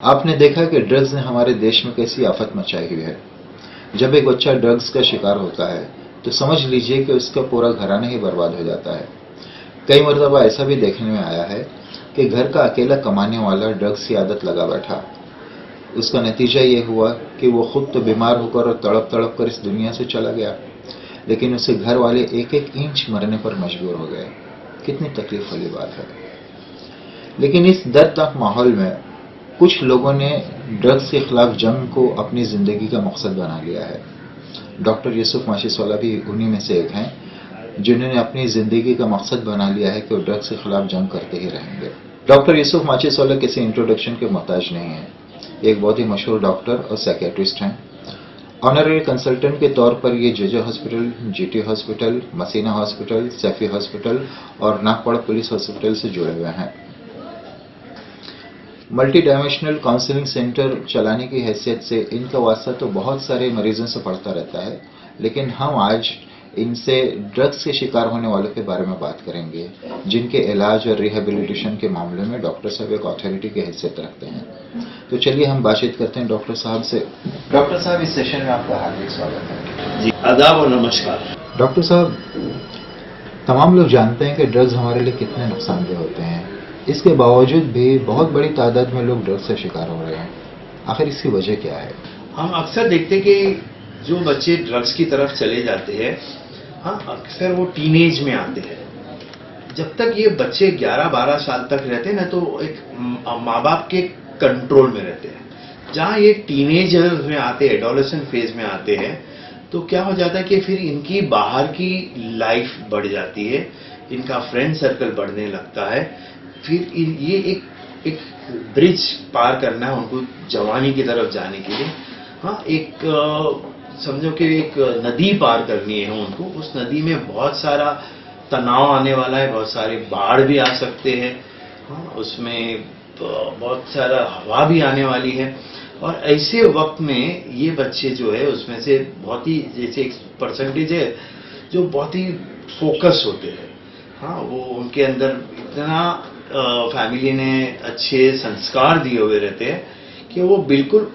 आपने देखा कि ड्रग्स ने हमारे देश में कैसी आफत मचाई हुई है। जब एक बच्चा ड्रग्स का शिकार होता है तो समझ लीजिए कि उसका पूरा घराना ही बर्बाद हो जाता है। कई मरतबा ऐसा भी देखने में आया है कि घर का अकेला कमाने वाला ड्रग्स की आदत लगा बैठा। उसका नतीजा ये हुआ कि वो खुद तो बीमार होकर और तड़प तड़प कर इस दुनिया से चला गया, लेकिन उसके घर वाले एक एक इंच मरने पर मजबूर हो गए। कितनी तकलीफ वाली बात है। लेकिन इस दर्दनाक माहौल में कुछ लोगों ने ड्रग्स के खिलाफ जंग को अपनी जिंदगी का मकसद बना लिया है। डॉक्टर यूसुफ माशीसवाला भी उन्हीं में से एक हैं जिन्होंने अपनी जिंदगी का मकसद बना लिया है कि वो ड्रग्स के खिलाफ जंग करते ही रहेंगे। डॉक्टर यूसुफ माशीसवाला किसी इंट्रोडक्शन के मोहताज नहीं है। एक बहुत ही मशहूर डॉक्टर और साइकियाट्रिस्ट हैं। ऑनररी कंसल्टेंट के तौर पर ये JJ hospital, GT hospital, Masina hospital, Saifee hospital और नागपुर पुलिस हॉस्पिटल से जुड़े हुए हैं। मल्टी डायमेंशनल काउंसलिंग सेंटर चलाने की हैसियत से इनका वास्ता तो बहुत सारे मरीजों से पड़ता रहता है, लेकिन हम आज इनसे ड्रग्स के शिकार होने वालों के बारे में बात करेंगे, जिनके इलाज और रिहेबिलिटेशन के मामले में डॉक्टर साहब एक अथॉरिटी की हैसियत रखते हैं। तो चलिए हम बातचीत करते हैं डॉक्टर साहब से। डॉक्टर साहब, इस सेशन में आपका हार्दिक स्वागत है। जी, आदाब और नमस्कार। डॉक्टर साहब, तमाम लोग जानते हैं कि ड्रग्स हमारे लिए कितने नुकसानदेह होते हैं। इसके बावजूद भी बहुत बड़ी तादाद में लोग ड्रग्स से शिकार हो रहे हैं। आखिर इसकी वजह क्या है? हम अक्सर देखते हैं कि जो बच्चे ड्रग्स की तरफ चले जाते हैं, अक्सर वो टीनेज में आते हैं। जब तक ये बच्चे 11-12 साल तक रहते हैं ना, तो एक माँ बाप के कंट्रोल में रहते हैं। जहाँ ये टीनेजर में आते हैं, एडोलेसेंट फेज में आते हैं, तो क्या हो जाता है कि फिर इनकी बाहर की लाइफ बढ़ जाती है, इनका फ्रेंड सर्कल बढ़ने लगता है। फिर ये एक ब्रिज पार करना है उनको जवानी की तरफ जाने के लिए। एक समझो कि एक नदी पार करनी है उनको। उस नदी में बहुत सारा तनाव आने वाला है, बहुत सारे बाढ़ भी आ सकते हैं, उसमें बहुत सारा हवा भी आने वाली है। और ऐसे वक्त में ये बच्चे जो है, उसमें से बहुत ही, जैसे एक परसेंटेज है जो बहुत ही फोकस होते हैं। वो उनके अंदर इतना फैमिली ने अच्छे संस्कार दिए हुए रहते हैं कि वो बिल्कुल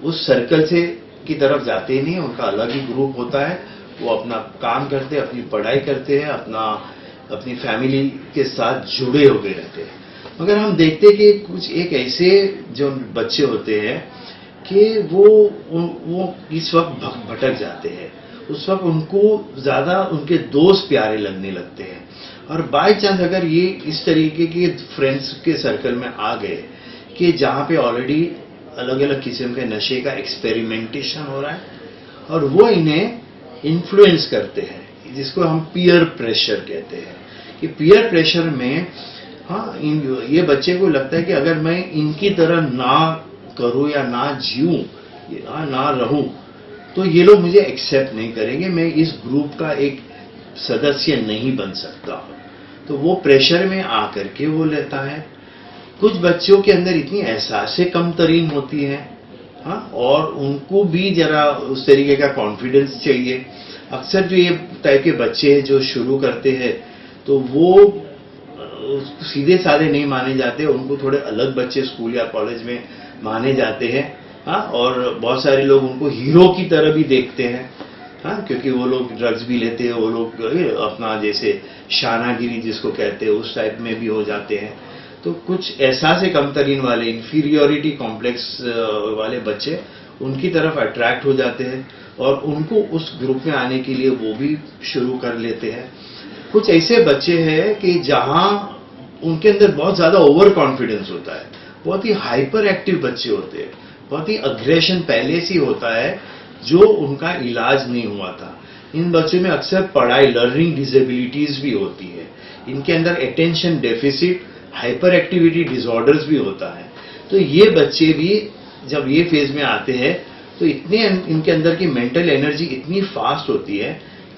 उस सर्कल से की तरफ जाते ही नहीं। उनका अलग ही ग्रुप होता है। वो अपना काम करते हैं, अपनी पढ़ाई करते हैं, अपनी फैमिली के साथ जुड़े हुए रहते हैं। मगर हम देखते हैं कि कुछ एक ऐसे जो बच्चे होते हैं कि वो इस वक्त भटक जाते हैं। उस वक्त उनको ज्यादा उनके दोस्त प्यारे लगने लगते हैं, और बाय चांस अगर ये इस तरीके के फ्रेंड्स के सर्कल में आ गए कि जहाँ पे ऑलरेडी अलग अलग किस्म के नशे का एक्सपेरिमेंटेशन हो रहा है, और वो इन्हें इन्फ्लुएंस करते हैं, जिसको हम पीयर प्रेशर कहते हैं। कि पीयर प्रेशर में ये बच्चे को लगता है कि अगर मैं इनकी तरह ना करूं या ना जीऊं, ना रहूं, तो ये लोग मुझे एक्सेप्ट नहीं करेंगे, मैं इस ग्रुप का एक सदस्य नहीं बन सकता। तो वो प्रेशर में आकर के वो लेता है। कुछ बच्चों के अंदर इतनी एहसासें कम तरीन होती हैं, और उनको भी जरा उस तरीके का कॉन्फिडेंस चाहिए। अक्सर जो ये टाइप के बच्चे जो शुरू करते हैं, तो वो सीधे साधे नहीं माने जाते, उनको थोड़े अलग बच्चे स्कूल या कॉलेज में माने जाते हैं। और बहुत सारे लोग उनको हीरो की तरह भी देखते हैं, क्योंकि वो लोग ड्रग्स भी लेते हैं, वो लोग अपना जैसे शानागिरी जिसको कहते हैं उस टाइप में भी हो जाते हैं। तो कुछ एहसास कमतरीन वाले, इंफीरियोरिटी कॉम्प्लेक्स वाले बच्चे उनकी तरफ अट्रैक्ट हो जाते हैं, और उनको उस ग्रुप में आने के लिए वो भी शुरू कर लेते हैं। कुछ ऐसे बच्चे हैं कि जहां उनके अंदर बहुत ज्यादा ओवर कॉन्फिडेंस होता है, बहुत ही हाइपर एक्टिव बच्चे होते हैं, बहुत ही अग्रेशन पहले से होता है जो उनका इलाज नहीं हुआ था। इन बच्चों में अक्सर पढ़ाई, लर्निंग डिसेबिलिटीज भी होती है। इनके अंदर attention deficit, hyper activity disorders भी होता है। तो ये बच्चे भी जब ये फेज में आते हैं, तो इतने इनके अंदर की मेंटल एनर्जी इतनी फास्ट होती है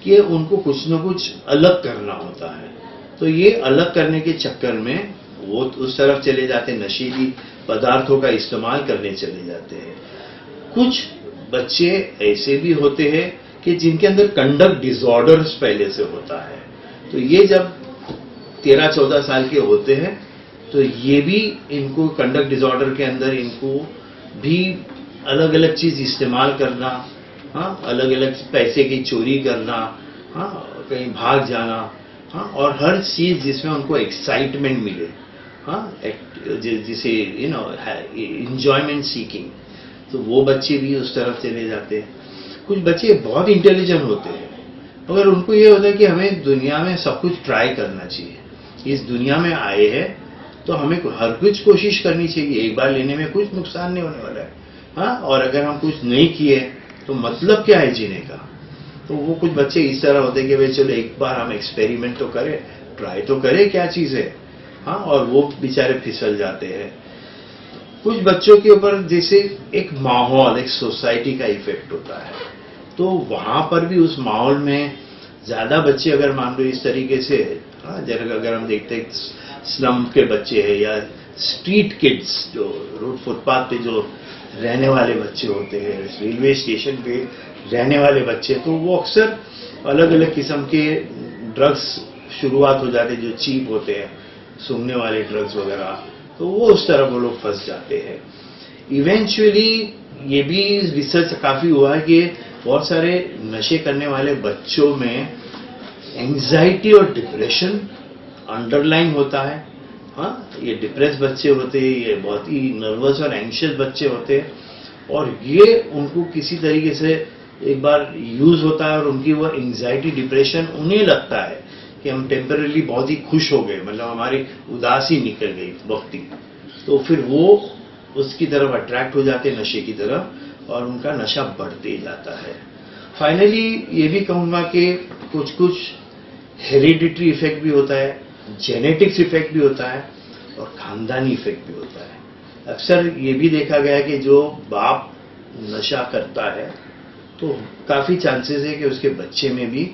कि उनको कुछ न कुछ अलग करना होता है। तो ये अलग करने के चक्कर में वो उस तरफ चले जाते हैं, नशीली पदार्थों का इस्तेमाल करने चले जाते हैं। कुछ बच्चे ऐसे भी होते हैं कि जिनके अंदर कंडक्ट डिसऑर्डर्स पहले से होता है। तो ये जब 13-14 साल के होते हैं, तो ये भी इनको कंडक्ट डिसऑर्डर के अंदर इनको भी अलग अलग चीज इस्तेमाल करना, हाँ, अलग अलग पैसे की चोरी करना, हाँ, कहीं भाग जाना, हाँ, और हर चीज जिसमें उनको एक्साइटमेंट मिले, हाँ, जिसे एंजॉयमेंट सीकिंग, तो वो बच्चे भी उस तरफ चले जाते हैं। कुछ बच्चे बहुत इंटेलिजेंट होते हैं मगर उनको ये होता है कि हमें दुनिया में सब कुछ ट्राई करना चाहिए। इस दुनिया में आए हैं तो हमें हर कुछ कोशिश करनी चाहिए, एक बार लेने में कुछ नुकसान नहीं होने वाला है, हाँ, और अगर हम कुछ नहीं किए तो मतलब क्या है जीने का। तो वो कुछ बच्चे इस तरह होते हैं कि भाई चलो एक बार हम एक्सपेरिमेंट तो करें, ट्राई तो करें क्या चीज है, हाँ, और वो बेचारे फिसल जाते हैं। कुछ बच्चों के ऊपर जैसे एक माहौल, एक सोसाइटी का इफेक्ट होता है, तो वहां पर भी उस माहौल में ज्यादा बच्चे अगर मान लो इस तरीके से, हाँ, जैसे अगर हम देखते हैं स्लम के बच्चे हैं या स्ट्रीट किड्स, जो रोड फुटपाथ पे जो रहने वाले बच्चे होते हैं, रेलवे स्टेशन पे रहने वाले बच्चे, तो वो अक्सर अलग अलग किस्म के ड्रग्स शुरुआत हो जाते हैं जो चीप होते हैं, सूंघने वाले ड्रग्स वगैरह, तो वो उस तरफ वो लोग फंस जाते हैं। इवेंचुअली ये भी रिसर्च काफी हुआ है कि बहुत सारे नशे करने वाले बच्चों में एंजाइटी और डिप्रेशन अंडरलाइन होता है, हाँ, ये डिप्रेस बच्चे होते हैं, ये बहुत ही नर्वस और एंशियस बच्चे होते हैं, और ये उनको किसी तरीके से एक बार यूज होता है और उनकी वो एंजाइटी डिप्रेशन उन्हें लगता है कि हम टेम्पररी बहुत ही खुश हो गए, मतलब हमारी उदासी निकल गई वक्ती, तो फिर वो उसकी तरफ अट्रैक्ट हो जाते हैं, नशे की तरफ, और उनका नशा बढ़ते जाता है। फाइनली ये भी कहूँगा कि कुछ कुछ हेरिडिटरी इफेक्ट भी होता है, जेनेटिक्स इफेक्ट भी होता है, और खानदानी इफेक्ट भी होता है। अक्सर ये भी देखा गया है कि जो बाप नशा करता है तो काफी चांसेस है कि उसके बच्चे में भी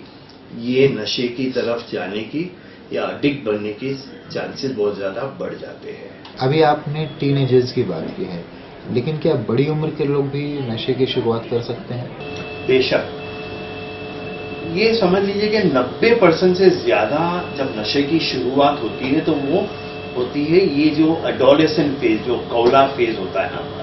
ये नशे की तरफ जाने की या एडिक्ट बनने की चांसेस बहुत ज्यादा बढ़ जाते हैं। अभी आपने टीनेजर्स की बात की है, लेकिन क्या बड़ी उम्र के लोग भी नशे की शुरुआत कर सकते हैं? बेशक, ये समझ लीजिए कि 90% से ज्यादा जब नशे की शुरुआत होती है तो वो होती है ये जो एडोलेसेंट फेज, जो कौला फेज होता है हमारा,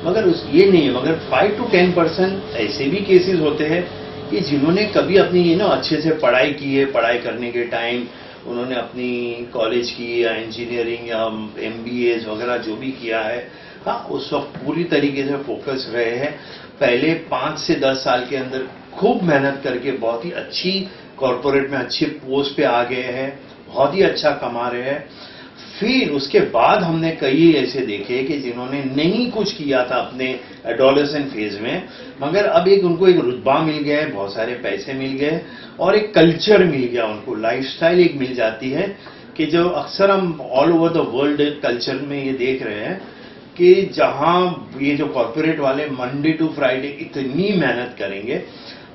मगर ये नहीं है, मगर 5 to 10% ऐसे भी केसेस होते हैं कि जिन्होंने कभी अपनी अच्छे से पढ़ाई की है, पढ़ाई करने के टाइम उन्होंने अपनी कॉलेज की या इंजीनियरिंग या MBAs वगैरह जो भी किया है, हाँ, उस वक्त पूरी तरीके से फोकस रहे हैं, पहले 5 से 10 साल के अंदर खूब मेहनत करके बहुत ही अच्छी कॉर्पोरेट में अच्छे पोस्ट पे आ गए हैं, बहुत ही अच्छा कमा रहे हैं। फिर उसके बाद हमने कई ऐसे देखे कि जिन्होंने नहीं कुछ किया था अपने एडोलेसेंट फेज में, मगर अब उनको एक रुतबा मिल गया है, बहुत सारे पैसे मिल गए और एक कल्चर मिल गया, उनको लाइफस्टाइल एक मिल जाती है कि जो अक्सर हम all over the world culture में ये देख रहे हैं कि जहां ये जो कॉर्पोरेट वाले मंडे टू फ्राइडे इतनी मेहनत करेंगे,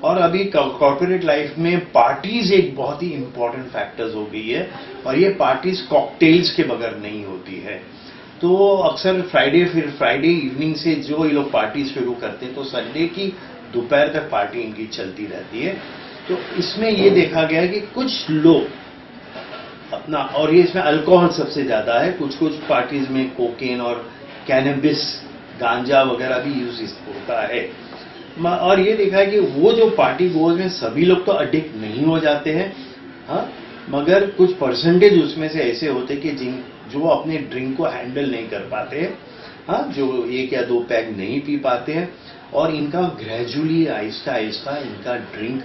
और अभी कॉर्पोरेट लाइफ में पार्टीज एक बहुत ही इंपॉर्टेंट फैक्टर्स हो गई है, और ये पार्टीज कॉकटेल्स के बगैर नहीं होती है। तो अक्सर फिर फ्राइडे इवनिंग से जो ये लोग पार्टी शुरू करते हैं तो संडे की दोपहर तक पार्टी इनकी चलती रहती है। तो इसमें ये देखा गया है कि कुछ लोग अपना, और ये इसमें अल्कोहल सबसे ज्यादा है, कुछ कुछ पार्टीज में कोकेन और कैनबिस, गांजा वगैरह भी यूज होता है, और ये देखा है कि वो जो पार्टी गोज में सभी लोग तो एडिक्ट नहीं हो जाते हैं, हाँ, मगर कुछ परसेंटेज उसमें से ऐसे होते कि जो अपने ड्रिंक को हैंडल नहीं कर पाते हैं, हाँ, जो 1 या 2 पैक नहीं पी पाते हैं, और इनका ग्रेजुअली आहिस्ता आहिस्ता इनका ड्रिंक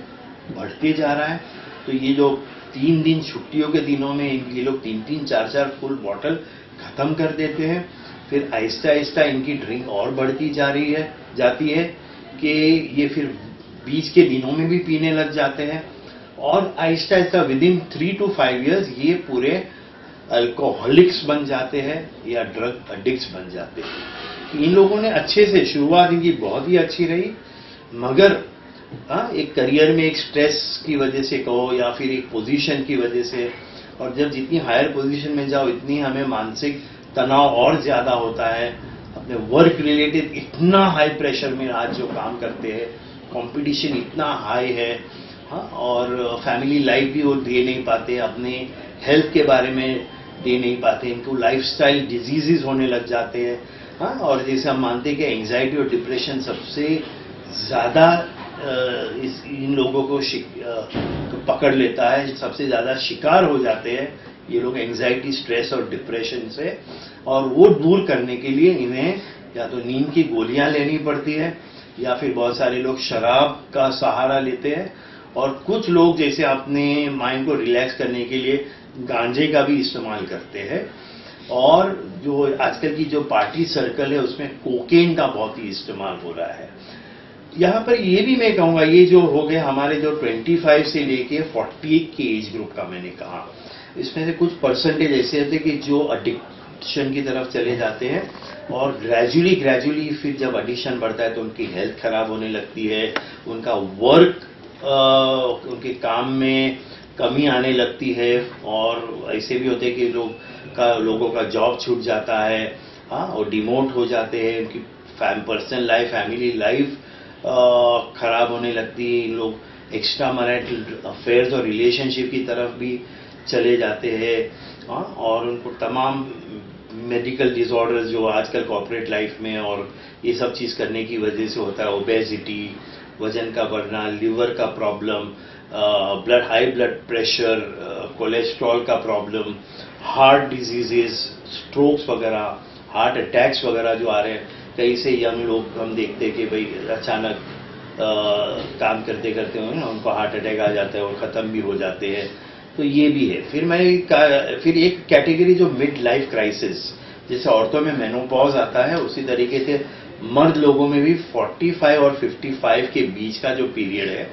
बढ़ते जा रहा है। तो ये जो 3 दिन छुट्टियों के दिनों में ये लोग 3-3, 4-4 फुल बॉटल खत्म कर देते हैं, फिर आहिस्ता आहिस्ता इनकी ड्रिंक और बढ़ती जाती है कि ये फिर बीच के दिनों में भी पीने लग जाते हैं, और Aahista Aahista within 3 to 5 years ये पूरे अल्कोहलिक्स बन जाते हैं या ड्रग एडिक्ट्स बन जाते हैं। इन लोगों ने अच्छे से शुरुआत इनकी बहुत ही अच्छी रही, मगर एक करियर में एक स्ट्रेस की वजह से कहो या फिर एक पोजीशन की वजह से, और जब जितनी हायर पोजीशन में जाओ इतनी हमें मानसिक तनाव और ज्यादा होता है, अपने वर्क रिलेटेड इतना हाई प्रेशर में आज जो काम करते हैं, कंपटीशन इतना हाई है, हाँ, और फैमिली लाइफ भी वो दे नहीं पाते, अपने हेल्थ के बारे में दे नहीं पाते, इनको लाइफस्टाइल डिजीजेस होने लग जाते हैं। हाँ, और जैसे हम मानते हैं कि एंजाइटी और डिप्रेशन सबसे ज़्यादा इन लोगों को पकड़ लेता है, सबसे ज़्यादा शिकार हो जाते हैं ये लोग एंजाइटी, स्ट्रेस और डिप्रेशन से। और वो दूर करने के लिए इन्हें या तो नींद की गोलियां लेनी पड़ती है, या फिर बहुत सारे लोग शराब का सहारा लेते हैं, और कुछ लोग जैसे अपने माइंड को रिलैक्स करने के लिए गांजे का भी इस्तेमाल करते हैं। और जो आजकल की जो पार्टी सर्कल है उसमें कोकेन का बहुत ही इस्तेमाल हो रहा है। यहाँ पर ये भी मैं कहूँगा, ये जो हो गए हमारे जो 25 से लेके 48 के एज ग्रुप का मैंने कहा, इसमें से कुछ परसेंटेज ऐसे होते हैं कि जो एडिक्शन की तरफ चले जाते हैं, और ग्रेजुअली फिर जब एडिक्शन बढ़ता है तो उनकी हेल्थ खराब होने लगती है, उनका वर्क उनके काम में कमी आने लगती है, और ऐसे भी होते हैं कि लोगों का जॉब छूट जाता है, हाँ, और डिमोट हो जाते हैं, उनकी पर्सनल लाइफ, फैमिली लाइफ खराब होने लगती है। इन लोग एक्स्ट्रा मैरिटल अफेयर्स और रिलेशनशिप की तरफ भी चले जाते हैं, हाँ, और उनको तमाम मेडिकल डिसऑर्डर्स जो आजकल कॉर्पोरेट लाइफ में और ये सब चीज़ करने की वजह से होता है, ओबेसिटी, वजन का बढ़ना, लिवर का problem, high blood pressure, cholesterol का प्रॉब्लम, हार्ट डिजीजेस, स्ट्रोक्स वगैरह, हार्ट अटैक्स वगैरह जो आ रहे हैं। कई से यंग लोग हम देखते हैं कि भाई अचानक काम करते करते हुए ना उनको हार्ट अटैक आ जाता है और ख़त्म भी हो जाते हैं। तो ये भी है। फिर एक कैटेगरी जो मिड लाइफ क्राइसिस, जैसे औरतों में मेनोपॉज आता है, उसी तरीके से मर्द लोगों में भी 45 और 55 के बीच का जो पीरियड है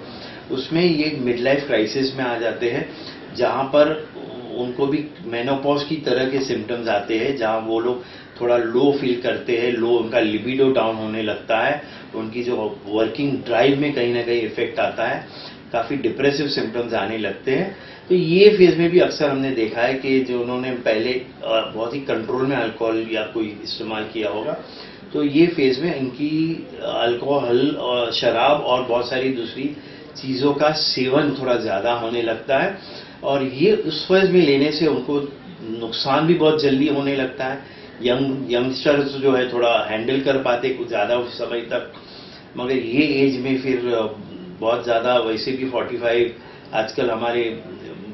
उसमें ये मिड लाइफ क्राइसिस में आ जाते हैं, जहाँ पर उनको भी मेनोपॉज की तरह के सिम्टम्स आते हैं, जहाँ वो लोग थोड़ा लो फील करते हैं, उनका लिबिडो डाउन होने लगता है, उनकी जो वर्किंग ड्राइव में कहीं ना कहीं इफेक्ट आता है, काफ़ी डिप्रेसिव सिम्टम्स आने लगते हैं। तो ये फेज में भी अक्सर हमने देखा है कि जो उन्होंने पहले बहुत ही कंट्रोल में अल्कोहल या कोई इस्तेमाल किया होगा, तो ये फेज में इनकी अल्कोहल और शराब और बहुत सारी दूसरी चीज़ों का सेवन थोड़ा ज़्यादा होने लगता है, और ये उस फेज में लेने से उनको नुकसान भी बहुत जल्दी होने लगता है। यंगस्टर्स जो है थोड़ा हैंडल कर पाते कुछ ज़्यादा समय तक, मगर ये एज में फिर बहुत ज़्यादा, वैसे भी 45 आजकल हमारे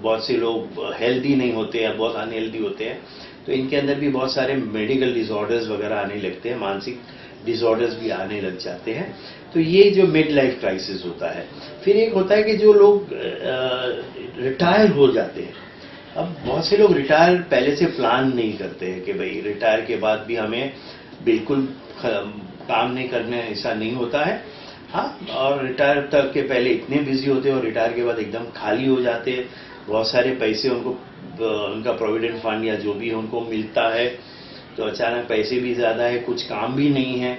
बहुत से लोग हेल्दी नहीं होते या बहुत अनहेल्दी होते हैं, तो इनके अंदर भी बहुत सारे मेडिकल डिसऑर्डर्स वगैरह आने लगते हैं, मानसिक डिसऑर्डर्स भी आने लग जाते हैं। तो ये जो मिड लाइफ क्राइसिस होता है। फिर एक होता है कि जो लोग रिटायर हो जाते हैं। अब बहुत से लोग रिटायर पहले से प्लान नहीं करते हैं कि भाई रिटायर के बाद भी हमें बिल्कुल काम नहीं करना, ऐसा नहीं होता है, हाँ, और रिटायर तक के पहले इतने बिजी होते हैं और रिटायर के बाद एकदम खाली हो जाते हैं, बहुत सारे पैसे उनको उनका प्रोविडेंट फंड या जो भी है उनको मिलता है, तो अचानक पैसे भी ज़्यादा है, कुछ काम भी नहीं है,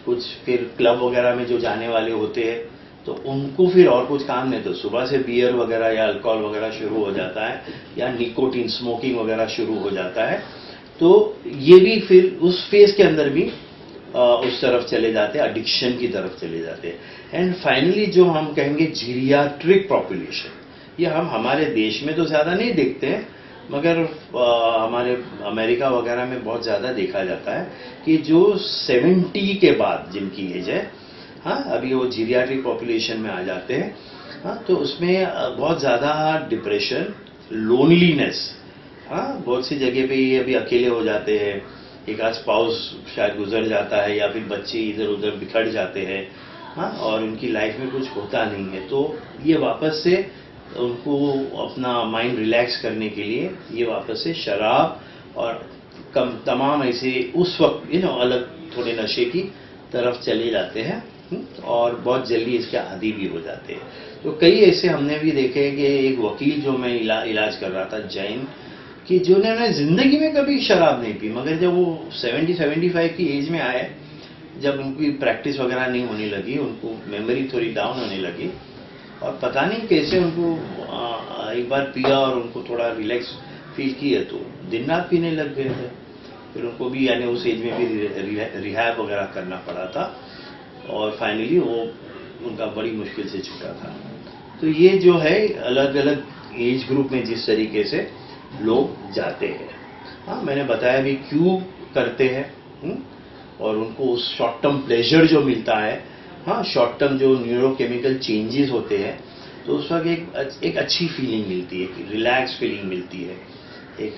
कुछ फिर क्लब वगैरह में जो जाने वाले होते हैं तो उनको फिर और कुछ काम नहीं, तो सुबह से बियर वगैरह या अल्कोहल वगैरह शुरू हो जाता है, या निकोटीन स्मोकिंग वगैरह शुरू हो जाता है। तो ये भी फिर उस फेज के अंदर भी उस तरफ चले जाते हैं, एडिक्शन की तरफ चले जाते हैं। एंड फाइनली जो हम कहेंगे जीरियाट्रिक पॉपुलेशन, ये हम हमारे देश में तो ज़्यादा नहीं देखते हैं, मगर हमारे अमेरिका वगैरह में बहुत ज़्यादा देखा जाता है कि जो 70 के बाद जिनकी एज है, हाँ, अभी वो जीरियाट्रिक पॉपुलेशन में आ जाते हैं, हाँ, तो उसमें बहुत ज़्यादा डिप्रेशन, लोनलीनेस, हाँ, बहुत सी जगह पे ये अभी अकेले हो जाते हैं, एक आध स्पाउस शायद गुजर जाता है या फिर बच्चे इधर उधर बिखर जाते हैं, हाँ, और उनकी लाइफ में कुछ होता नहीं है, तो ये वापस से उनको अपना माइंड रिलैक्स करने के लिए ये वापस से शराब और तमाम ऐसे उस वक्त अलग थोड़े नशे की तरफ चले जाते हैं, और बहुत जल्दी इसके आदी भी हो जाते हैं। तो कई ऐसे हमने भी देखे कि एक वकील जो मैं इलाज कर रहा था जैन, कि जिन्होंने ज़िंदगी में कभी शराब नहीं पी, मगर जब वो 70-75 की एज में आए, जब उनकी प्रैक्टिस वगैरह नहीं होने लगी, उनको मेमोरी थोड़ी डाउन होने लगी, और पता नहीं कैसे उनको एक बार पिया और उनको थोड़ा रिलैक्स फील किया तो दिन रात पीने लग गए थे। फिर उनको भी यानी उस एज में भी रिहैब वगैरह करना पड़ा था, और फाइनली वो उनका बड़ी मुश्किल से छूटा था। तो ये जो है अलग अलग एज ग्रुप में जिस तरीके से लोग जाते हैं। हाँ, मैंने बताया भी क्यों करते हैं। और उनको उस शॉर्ट टर्म प्लेजर जो मिलता है, हाँ, शॉर्ट टर्म जो न्यूरोकेमिकल चेंजेस होते हैं, तो उस वक्त एक अच्छी फीलिंग मिलती है, एक रिलैक्स फीलिंग मिलती है, एक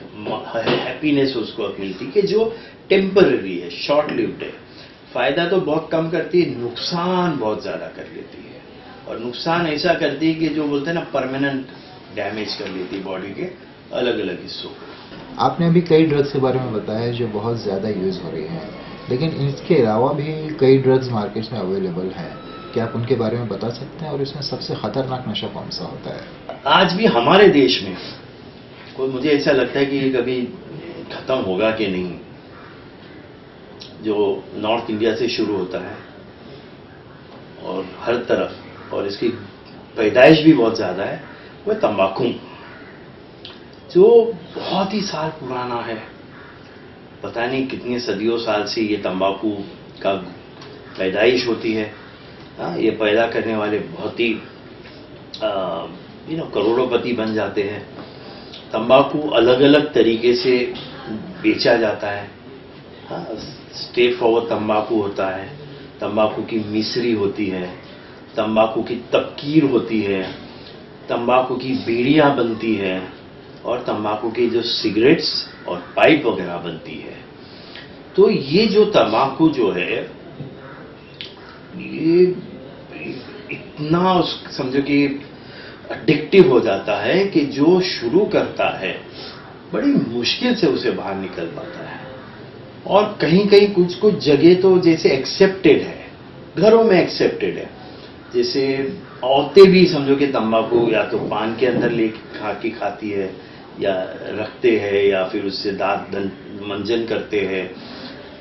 हैप्पीनेस उसको मिलती है कि जो टेम्पररी है, शॉर्ट लिव्ड है। फायदा तो बहुत कम करती है, नुकसान बहुत ज्यादा कर लेती है। और नुकसान ऐसा करती है कि जो बोलते हैं ना, परमानेंट डैमेज कर लेती है बॉडी के अलग अलग हिस्सों को। आपने अभी कई ड्रग्स के बारे में बताया जो बहुत ज़्यादा यूज़ हो रही हैं, लेकिन इसके अलावा भी कई ड्रग्स मार्केट में अवेलेबल हैं। क्या आप उनके बारे में बता सकते हैं, और इसमें सबसे खतरनाक नशा कौन सा होता है? आज भी हमारे देश में कोई, मुझे ऐसा लगता है कि ये कभी खत्म होगा कि नहीं, जो नॉर्थ इंडिया से शुरू होता है और हर तरफ, और इसकी पैदाइश भी बहुत ज्यादा है, वो तंबाकू, जो बहुत ही साल पुराना है। पता नहीं कितनी सदियों साल से ये तंबाकू का पैदाइश होती है। ये पैदा करने वाले बहुत ही करोड़ोंपति बन जाते हैं। तंबाकू अलग अलग तरीके से बेचा जाता है। स्ट्रेट फॉरवर्ड तंबाकू होता है, तंबाकू की मिश्री होती है, तंबाकू की तपकीर होती है, तंबाकू की बीड़ियां बनती है, और तंबाकू की जो सिगरेट्स और पाइप वगैरह बनती है। तो ये जो तंबाकू जो है, ये इतना समझो कि एडिक्टिव हो जाता है कि जो शुरू करता है बड़ी मुश्किल से उसे बाहर निकल पाता है। और कहीं कहीं कुछ कुछ जगह तो जैसे एक्सेप्टेड है, घरों में एक्सेप्टेड है, जैसे औरतें भी समझो कि तंबाकू या तो पान के अंदर ले खाती है, या रखते हैं, या फिर उससे दांत मंजन करते हैं।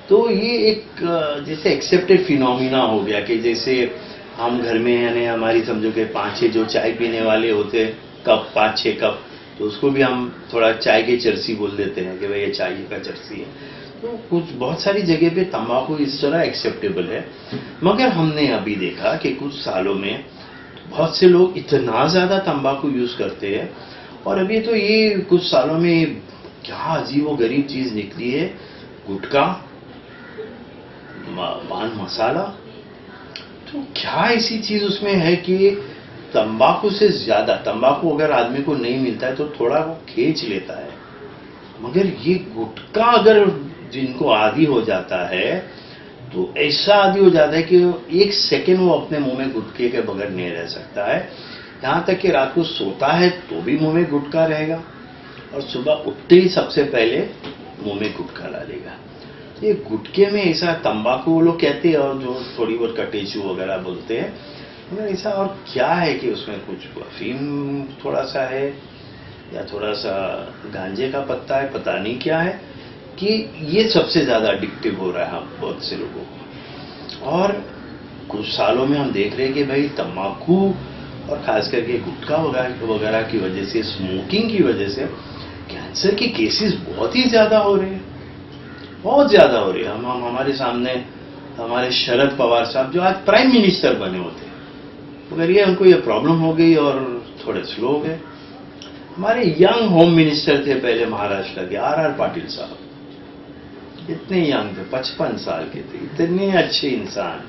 तो ये एक जैसे एक्सेप्टेड फिनोमिना हो गया कि जैसे हम घर में, यानी हमारी समझो कि 5-6 जो चाय पीने वाले होते कप, 5-6 कप, तो उसको भी हम थोड़ा चाय की चरसी बोल देते हैं कि भाई ये चाय का चरसी है। तो कुछ बहुत सारी जगह पे तंबाकू इस तरह एक्सेप्टेबल है। मगर हमने अभी देखा कि कुछ सालों में बहुत से लोग इतना ज्यादा तंबाकू यूज करते हैं, और अभी तो ये कुछ सालों में क्या अजीबोगरीब चीज निकली है, गुटखा, पान मसाला। तो क्या ऐसी चीज उसमें है कि तंबाकू से ज्यादा, तंबाकू अगर आदमी को नहीं मिलता है तो थोड़ा वो खींच लेता है, मगर ये गुटखा अगर जिनको आदी हो जाता है, तो ऐसा आदी हो जाता है कि 1 सेकेंड वो अपने मुंह में गुटखे के बगैर नहीं रह सकता है। यहां तक कि रात को सोता है तो भी मुंह में गुटखा रहेगा, और सुबह उठते ही सबसे पहले मुंह में गुटखा डालेगा। ये गुटखे में ऐसा तंबाकू वो लोग कहते हैं, और जो थोड़ी बहुत कटेचू वगैरह बोलते हैं, मगर ऐसा और क्या है कि उसमें कुछ अफीम थोड़ा सा है, या थोड़ा सा गांजे का पत्ता है, पता नहीं क्या है, कि ये सबसे ज्यादा एडिक्टिव हो रहा है बहुत से लोगों को। और कुछ सालों में हम देख रहे हैं कि भाई तंबाकू और खास करके गुटखा वगैरह की वजह से, स्मोकिंग की वजह से कैंसर के केसेस बहुत ही ज्यादा हो रहे हैं, बहुत ज्यादा हो रहे हैं। हम हमारे सामने हमारे शरद पवार साहब, जो आज प्राइम मिनिस्टर बने होते, मगर ये उनको ये प्रॉब्लम हो गई और थोड़े स्लो हो गए। हमारे यंग होम मिनिस्टर थे पहले महाराष्ट्र के, आर पाटिल साहब, इतने यंग थे, 55 साल के थे, इतने अच्छे इंसान,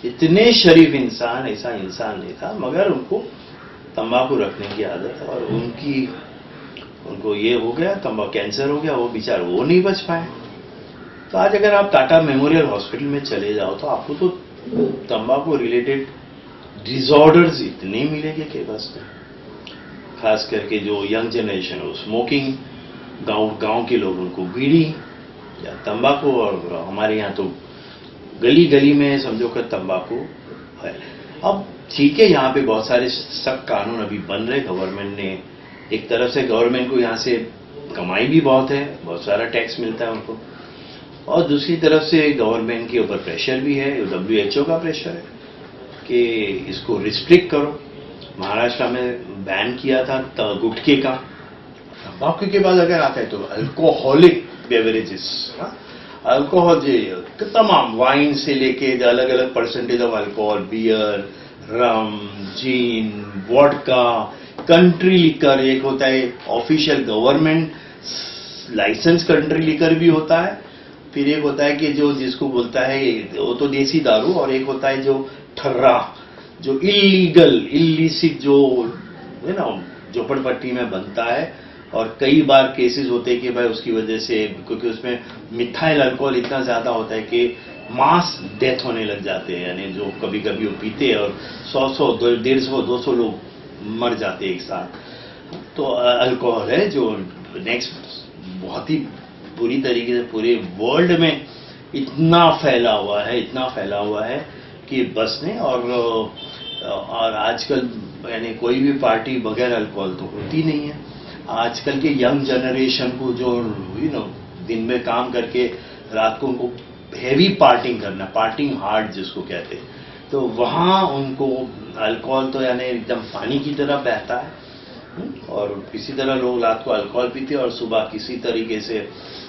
इतने शरीफ इंसान, ऐसा इंसान नहीं था, मगर उनको तंबाकू रखने की आदत, और उनको ये हो गया, तंबाकू कैंसर हो गया, वो बेचारे वो नहीं बच पाए। तो आज अगर आप टाटा मेमोरियल हॉस्पिटल में चले जाओ तो आपको तो तंबाकू रिलेटेड डिसऑर्डर्स इतने मिलेंगे कि बस, खास करके जो यंग जनरेशन है, स्मोकिंग, गांव के लोग, उनको बीड़ी या तंबाकू, और हमारे यहाँ तो गली गली में समझो कर तंबाकू है। अब ठीक है, यहाँ पे बहुत सारे सख्त कानून अभी बन रहे, गवर्नमेंट ने, एक तरफ से गवर्नमेंट को यहाँ से कमाई भी बहुत है, बहुत सारा टैक्स मिलता है उनको, और दूसरी तरफ से गवर्नमेंट के ऊपर प्रेशर भी है, WHO का प्रेशर है कि इसको रिस्ट्रिक्ट करो। महाराष्ट्र में बैन किया था गुटखे का। तंबाकू के बाद अगर आता है तो अल्कोहलिक बेवरेजेस, अल्कोहल जो तमाम वाइन से लेके अलग अलग percentage of alcohol, beer, rum, gin, vodka, country liquor, एक होता है official government license country liquor भी होता है, फिर एक होता है कि जो जिसको बोलता है वो तो देसी दारू, और एक होता है जो ठर्रा, जो इलीगल इलिसिट जो है ना झोपड़पट्टी में बनता है। और कई बार केसेस होते हैं कि भाई उसकी वजह से, क्योंकि उसमें मिथाइल अल्कोहल इतना ज्यादा होता है कि मास डेथ होने लग जाते हैं, यानी जो कभी कभी वो पीते हैं और 100 150 200 लोग मर जाते हैं एक साथ। तो अल्कोहल है जो नेक्स्ट बहुत ही बुरी तरीके से पूरे वर्ल्ड में इतना फैला हुआ है कि बस नहीं। और आजकल यानी कोई भी पार्टी बगैर अल्कोहल तो होती नहीं है। आजकल के यंग जनरेशन को जो दिन में काम करके रात को उनको हैवी पार्टिंग करना, पार्टिंग हार्ड जिसको कहते हैं, तो वहाँ उनको अल्कोहल तो यानी एकदम पानी की तरह बहता है। और किसी तरह लोग रात को अल्कोहल पीते हैं और सुबह किसी तरीके से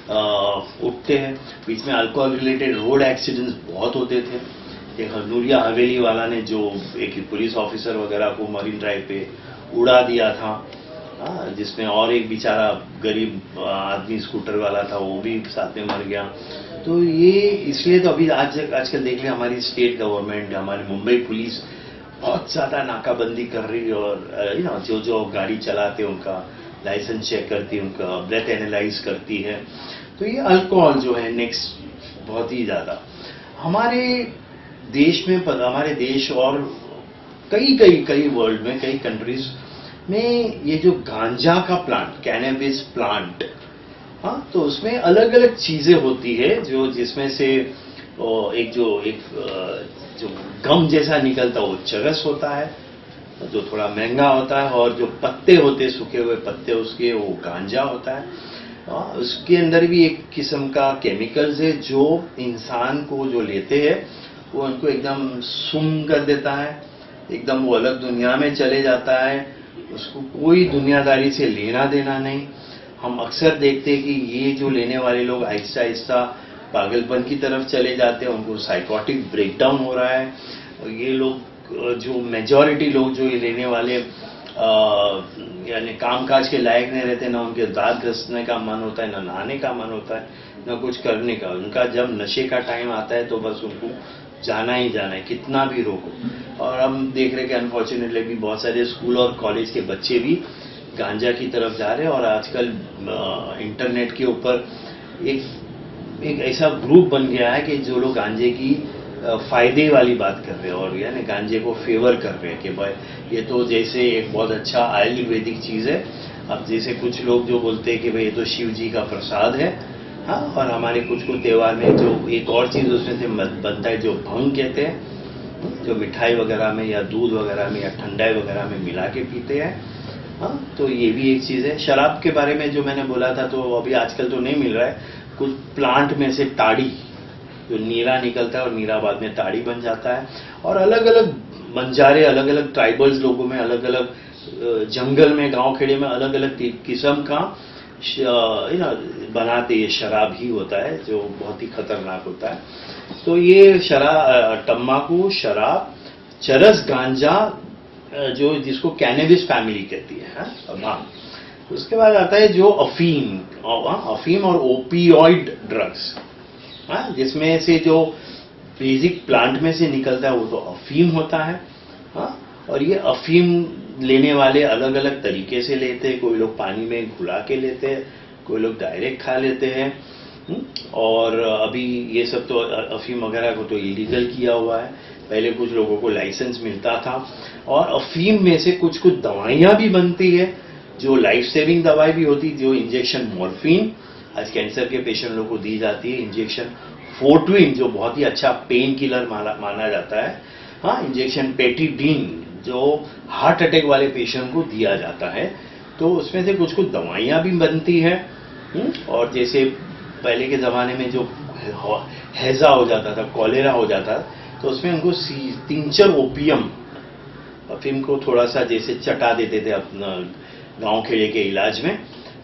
उठते हैं। बीच में अल्कोहल रिलेटेड रोड एक्सीडेंट्स बहुत होते थे। एक नूरिया हवेली वाला ने जो एक पुलिस ऑफिसर वगैरह को मरीन ड्राइव पे उड़ा दिया था, जिसमें और एक बेचारा गरीब आदमी स्कूटर वाला था, वो भी साथ में मर गया। तो ये इसलिए तो अभी आजकल देख लें हमारी स्टेट गवर्नमेंट, हमारी मुंबई पुलिस बहुत ज्यादा नाकाबंदी कर रही है। और जो गाड़ी चलाते हैं उनका लाइसेंस चेक करती है, उनका ब्रेथ एनालाइज करती है। तो ये अल्कोहल जो है नेक्स्ट बहुत ही ज्यादा हमारे देश और कई वर्ल्ड में कई कंट्रीज में ये जो गांजा का प्लांट, कैनबिस प्लांट, तो उसमें अलग अलग चीजें होती है जिसमें से एक जो गम जैसा निकलता है वो चरस होता है, जो थोड़ा महंगा होता है, और जो पत्ते होते हैं सूखे हुए पत्ते उसके, वो गांजा होता है। उसके अंदर भी एक किस्म का केमिकल्स है जो इंसान को जो लेते हैं वो उनको एकदम सुम कर देता है, एकदम वो अलग दुनिया में चले जाता है, उसको कोई दुनियादारी से लेना देना नहीं। हम अक्सर देखते हैं कि ये जो लेने वाले लोग आहिस्ता आहिस्ता पागलपन की तरफ चले जाते हैं, उनको साइकोटिक ब्रेकडाउन हो रहा है। ये लोग जो मेजॉरिटी लोग जो ये लेने वाले यानी कामकाज के लायक नहीं रहते, ना उनके दांत घसने का मन होता है, ना नहाने का मन होता है, ना कुछ करने का। उनका जब नशे का टाइम आता है तो बस उनको जाना ही जाना है, कितना भी रोको। और हम देख रहे हैं कि अनफॉर्चुनेटली भी बहुत सारे स्कूल और कॉलेज के बच्चे भी गांजा की तरफ जा रहे हैं। और आजकल इंटरनेट के ऊपर एक ऐसा ग्रुप बन गया है कि जो लोग गांजे की फायदे वाली बात कर रहे हैं और यानी गांजे को फेवर कर रहे हैं कि भाई ये तो जैसे एक बहुत अच्छा आयुर्वेदिक चीज है। अब जैसे कुछ लोग जो बोलते हैं कि भाई ये तो शिव जी का प्रसाद है, हाँ, और हमारे कुछ त्योहार में जो एक और चीज उसमें से बनता है जो भंग कहते हैं, जो मिठाई वगैरह में या दूध वगैरह में या ठंडाई वगैरह में मिला के पीते हैं। हाँ, तो ये भी एक चीज है। शराब के बारे में जो मैंने बोला था, तो अभी आजकल तो नहीं मिल रहा है। कुछ प्लांट में से ताड़ी, जो नीरा निकलता है और नीरा बाद में ताड़ी बन जाता है। और अलग अलग बंजारे, अलग अलग ट्राइबल्स लोगों में, अलग अलग जंगल में, गांव खेड़े में अलग अलग किस्म का बनाते ये शराब ही होता है, जो बहुत ही खतरनाक होता है। तो ये शराब, तम्बाकू, शराब, चरस, गांजा, जो जिसको कैनबिस फैमिली कहती है, भांग। उसके बाद आता है जो अफीम और ओपियोइड ड्रग्स, जिसमें से जो बेसिक प्लांट में से निकलता है वो तो अफीम होता है। और ये अफीम लेने वाले अलग अलग तरीके से लेते हैं। कोई लोग पानी में घुला के लेते हैं, कोई लोग डायरेक्ट खा लेते हैं। और अभी ये सब तो अफीम वगैरह को तो इलीगल किया हुआ है। पहले कुछ लोगों को लाइसेंस मिलता था। और अफीम में से कुछ दवाइयां भी बनती है, जो लाइफ सेविंग दवाई भी होती है, जो इंजेक्शन मॉर्फिन आज कैंसर के पेशेंट लोगों को दी जाती है। इंजेक्शन फोर्टविन, जो बहुत ही अच्छा पेन किलर माना जाता है। हाँ, इंजेक्शन पेटिडीन, जो हार्ट अटैक वाले पेशेंट को दिया जाता है। तो उसमें से कुछ दवाइयां भी बनती है। और जैसे पहले के जमाने में जो हैजा हो जाता था, कॉलेरा हो जाता, तो उसमें उनको तिंचर ओपियम, अफीम को थोड़ा सा जैसे चटा देते थे अपना गांव खेड़े के इलाज में।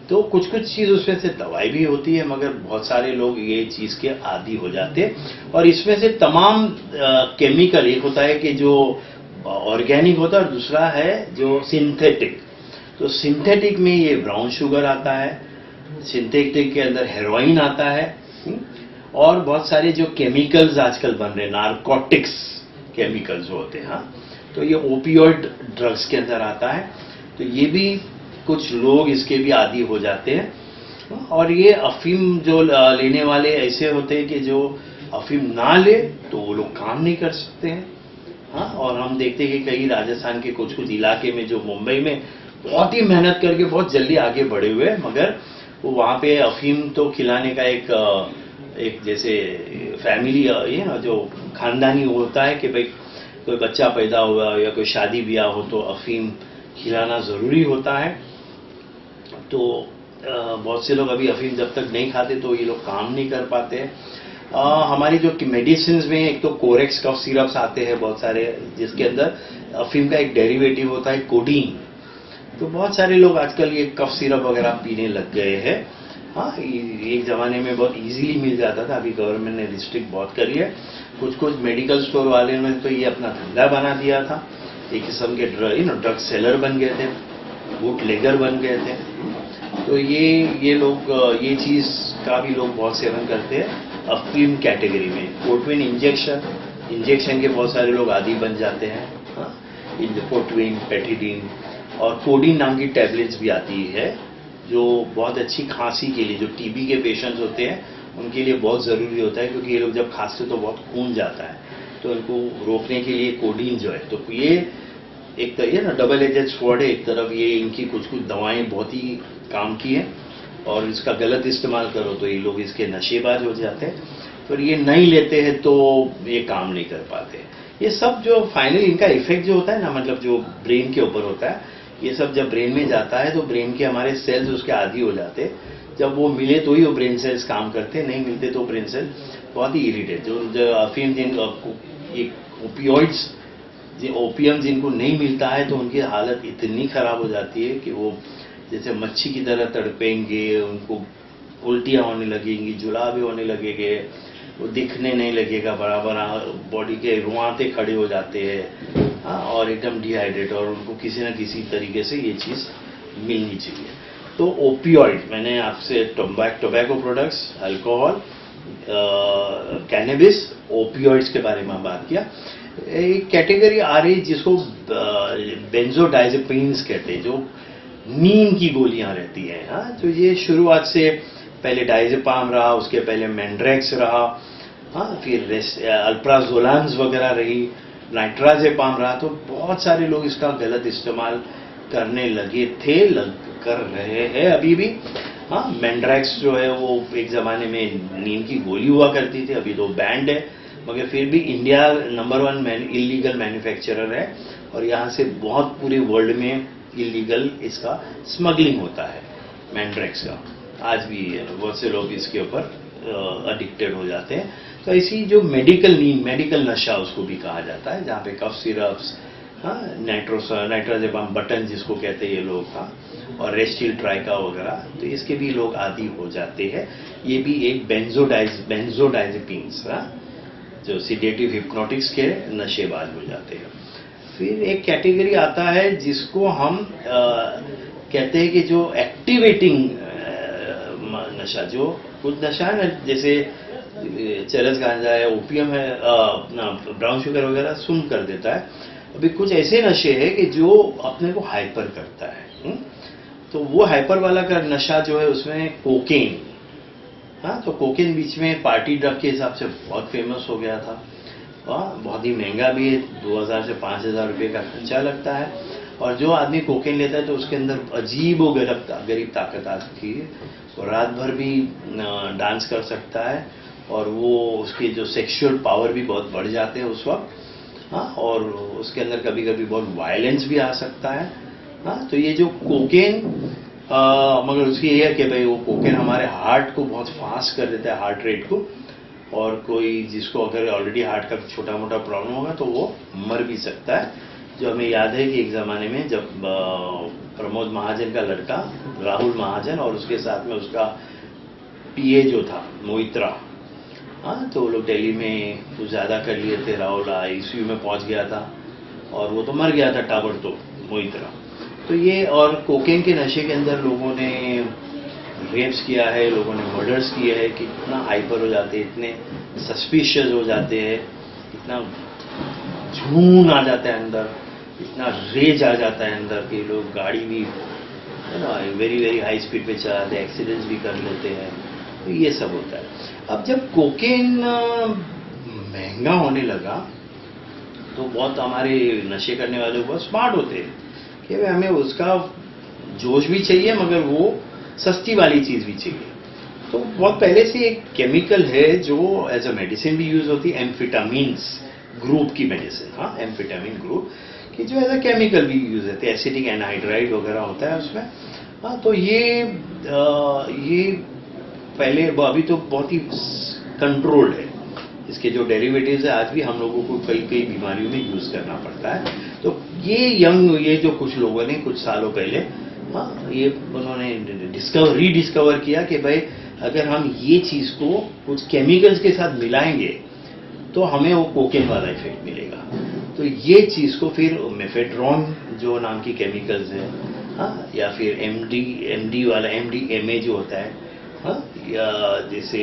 तो कुछ चीज उसमें से दवाई भी होती है, मगर बहुत सारे लोग ये चीज के आदी हो जाते हैं। और इसमें से तमाम केमिकल, एक होता है कि जो ऑर्गेनिक होता है और दूसरा है जो सिंथेटिक। तो सिंथेटिक में ये ब्राउन शुगर आता है, सिंथेटिक के अंदर हेरोइन आता है, और बहुत सारे जो केमिकल्स आजकल बन रहे हैं, नारकोटिक्स केमिकल्स होते हैं, हाँ, तो ये ओपियोइड ड्रग्स के अंदर आता है। तो ये भी कुछ लोग इसके भी आदी हो जाते हैं। और ये अफीम जो लेने वाले ऐसे होते हैं कि जो अफीम ना ले तो वो लोग काम नहीं कर सकते हैं, हाँ। और हम देखते हैं कि कई राजस्थान के कुछ कुछ इलाके में जो मुंबई में बहुत ही मेहनत करके बहुत जल्दी आगे बढ़े हुए हैं, मगर वो वहाँ पे अफीम तो खिलाने का एक जैसे फैमिली ये ना जो खानदानी होता है कि भाई कोई बच्चा पैदा हुआ या कोई शादी ब्याह हो तो अफीम खिलाना ज़रूरी होता है। तो बहुत से लोग अभी अफीम जब तक नहीं खाते तो ये लोग काम नहीं कर पाते हैं। हमारी जो मेडिसिन में एक तो कोरेक्स कफ सिरप्स आते हैं बहुत सारे, जिसके अंदर अफीम का एक डेरिवेटिव होता है कोडीन। तो बहुत सारे लोग आजकल ये कफ सिरप वगैरह पीने लग गए हैं, हाँ। एक ज़माने में बहुत इजीली मिल जाता था, अभी गवर्नमेंट ने रिस्ट्रिक्ट बहुत करी है। कुछ कुछ मेडिकल स्टोर वाले ने तो ये अपना धंधा बना दिया था, एक किस्म के ड्रग सेलर बन गए थे, बूट लेगर बन गए थे। तो ये लोग ये चीज़ का भी लोग बहुत सेवन करते हैं अफीम कैटेगरी में। कोटविन इंजेक्शन के बहुत सारे लोग आदी बन जाते हैं, हाँ। कोटविन, पेटिडीन और कोडीन नाम की टैबलेट्स भी आती है, जो बहुत अच्छी खांसी के लिए, जो टीबी के पेशेंट्स होते हैं उनके लिए बहुत ज़रूरी होता है, क्योंकि ये लोग जब खांसते तो बहुत खून जाता है, तो इनको रोकने के लिए कोडीन जो है, तो ये एक तरह ना डबल एजेड स्वॉर्ड है। एक तरफ ये इनकी कुछ कुछ दवाएं बहुत ही काम की हैं, और इसका गलत इस्तेमाल करो तो ये लोग इसके नशेबाज हो जाते हैं, फिर ये नहीं लेते हैं तो ये काम नहीं कर पाते। ये सब जो फाइनली इनका इफेक्ट जो होता है ना, मतलब जो ब्रेन के ऊपर होता है, ये सब जब ब्रेन में जाता है तो ब्रेन के हमारे सेल्स उसके आदी हो जाते हैं। जब वो मिले तो ही वो ब्रेन सेल्स काम करते हैं, नहीं मिलते तो ब्रेन सेल बहुत ही इरिटेट। जो अफीम जिन ओपियोइड्स ओपियम जिनको नहीं मिलता है तो उनकी हालत इतनी खराब हो जाती है कि वो जैसे मच्छी की तरह तड़पेंगे, उनको उल्टियाँ होने लगेंगी, जुलाबे होने लगेंगे, वो दिखने नहीं लगेगा, बराबर बॉडी के रुआंते खड़े हो जाते हैं, हाँ, और एकदम डिहाइड्रेट, और उनको किसी न किसी तरीके से ये चीज़ मिलनी चाहिए। तो ओपियोइड, मैंने आपसे tobacco products, alcohol, cannabis, opioids के बारे में बात किया। एक कैटेगरी आ रही जिसको बेंजोडाइजेपिन्स कहते हैं, जो नींद की गोलियां रहती हैं, हाँ। तो ये शुरुआत से पहले डाइजेपाम रहा, उसके पहले मेंड्रेक्स रहा, हाँ, फिर अल्प्राजोलान्स वगैरह रही, नाइट्राजेपाम रहा। तो बहुत सारे लोग इसका गलत इस्तेमाल करने लगे थे, कर रहे हैं अभी भी, हाँ। मेंड्रेक्स जो है वो एक ज़माने में नींद की गोली हुआ करती थी, अभी तो बैंड है, मगर फिर भी इंडिया नंबर 1 इलीगल मैन्युफैक्चरर है, और यहाँ से बहुत पूरे वर्ल्ड में इलीगल इसका स्मगलिंग होता है मेंड्रेक्स का। आज भी बहुत से लोग इसके ऊपर एडिक्टेड हो जाते हैं। तो ऐसी जो मेडिकल नींद, मेडिकल नशा उसको भी कहा जाता है, जहाँ पे कफ सिरप्स, हाँ, नाइट्राजेपाम बटन जिसको कहते हैं ये लोग, हाँ, और रेस्टिल ट्राइका वगैरह, तो इसके भी लोग आदी हो जाते हैं। ये भी एक बेंजोडाइजेपिन्स, हाँ, जो सिडेटिव हिप्नोटिक्स के नशेबाज हो जाते हैं। फिर एक कैटेगरी आता है जिसको हम कहते हैं कि जो एक्टिवेटिंग नशा, जो कुछ नशा है ना, जैसे चरस गांजा है, ओपियम है, अपना ब्राउन शुगर वगैरह सुन कर देता है। अभी कुछ ऐसे नशे हैं कि जो अपने को हाइपर करता है, तो वो हाइपर वाला का नशा जो है उसमें कोकेन, हाँ। तो कोकेन बीच में पार्टी ड्रग के हिसाब से बहुत फेमस हो गया था, हाँ, बहुत ही महंगा भी है, 2000 से 5000 रुपये का खर्चा लगता है। और जो आदमी कोकेन लेता है तो उसके अंदर अजीब व गरीब ताकत आती है, तो रात भर भी डांस कर सकता है, और वो उसके जो सेक्सुअल पावर भी बहुत बढ़ जाते हैं उस वक्त, हाँ। और उसके अंदर कभी कभी बहुत वायलेंस भी आ सकता है, हाँ। तो ये जो कोकेन, मगर उसकी ये है कि भाई वो कोकेन हमारे हार्ट को बहुत फास्ट कर देता है, हार्ट रेट को, और कोई जिसको अगर ऑलरेडी हार्ट का छोटा मोटा प्रॉब्लम होगा तो वो मर भी सकता है। जो हमें याद है कि एक ज़माने में जब प्रमोद महाजन का लड़का राहुल महाजन और उसके साथ में उसका पीए जो था मोहित्रा, हाँ, तो वो लोग दिल्ली में कुछ ज़्यादा कर लिए थे, राहुल आईसीयू में पहुंच गया था और वो तो मर गया था ताबड़तोड़ मोहित्रा। तो ये और कोकेन के नशे के अंदर लोगों ने रेप्स किया है, लोगों ने मर्डर्स किए हैं, कितना हाइपर हो जाते हैं, इतने सस्पिशियस हो जाते हैं, इतना झून आ जाता है अंदर, इतना रेज आ जाता है अंदर कि लोग गाड़ी भी वेरी वेरी हाई स्पीड पे चलाते हैं, एक्सीडेंट्स भी कर लेते हैं। तो ये सब होता है। अब जब कोकेन महंगा होने लगा तो बहुत हमारे नशे करने वाले बहुत स्मार्ट होते हैं कि भाई हमें उसका जोश भी चाहिए मगर वो सस्ती वाली चीज़ भी चाहिए। तो बहुत पहले से एक केमिकल है जो एज अ मेडिसिन भी यूज होती है, एम्फिटामिन्स ग्रुप की मेडिसिन, हाँ एम्फिटामिन ग्रुप कि जो एज अ केमिकल भी यूज होते हैं, एसिटिक एनहाइड्राइड वगैरह होता है उसमें। हाँ तो ये पहले अभी तो बहुत ही कंट्रोल्ड है, इसके जो डेरिवेटिव्स है आज भी हम लोगों को कई कई बीमारियों में यूज करना पड़ता है। तो ये जो कुछ लोगों ने कुछ सालों पहले ये उन्होंने रीडिस्कवर किया कि भाई अगर हम ये चीज को कुछ केमिकल्स के साथ मिलाएंगे तो हमें वो कोकेन वाला इफेक्ट मिलेगा। तो ये चीज को फिर मेफेड्रॉन जो नाम की केमिकल्स है, या फिर एमडी वाला एमडीएमए जो होता है, या जैसे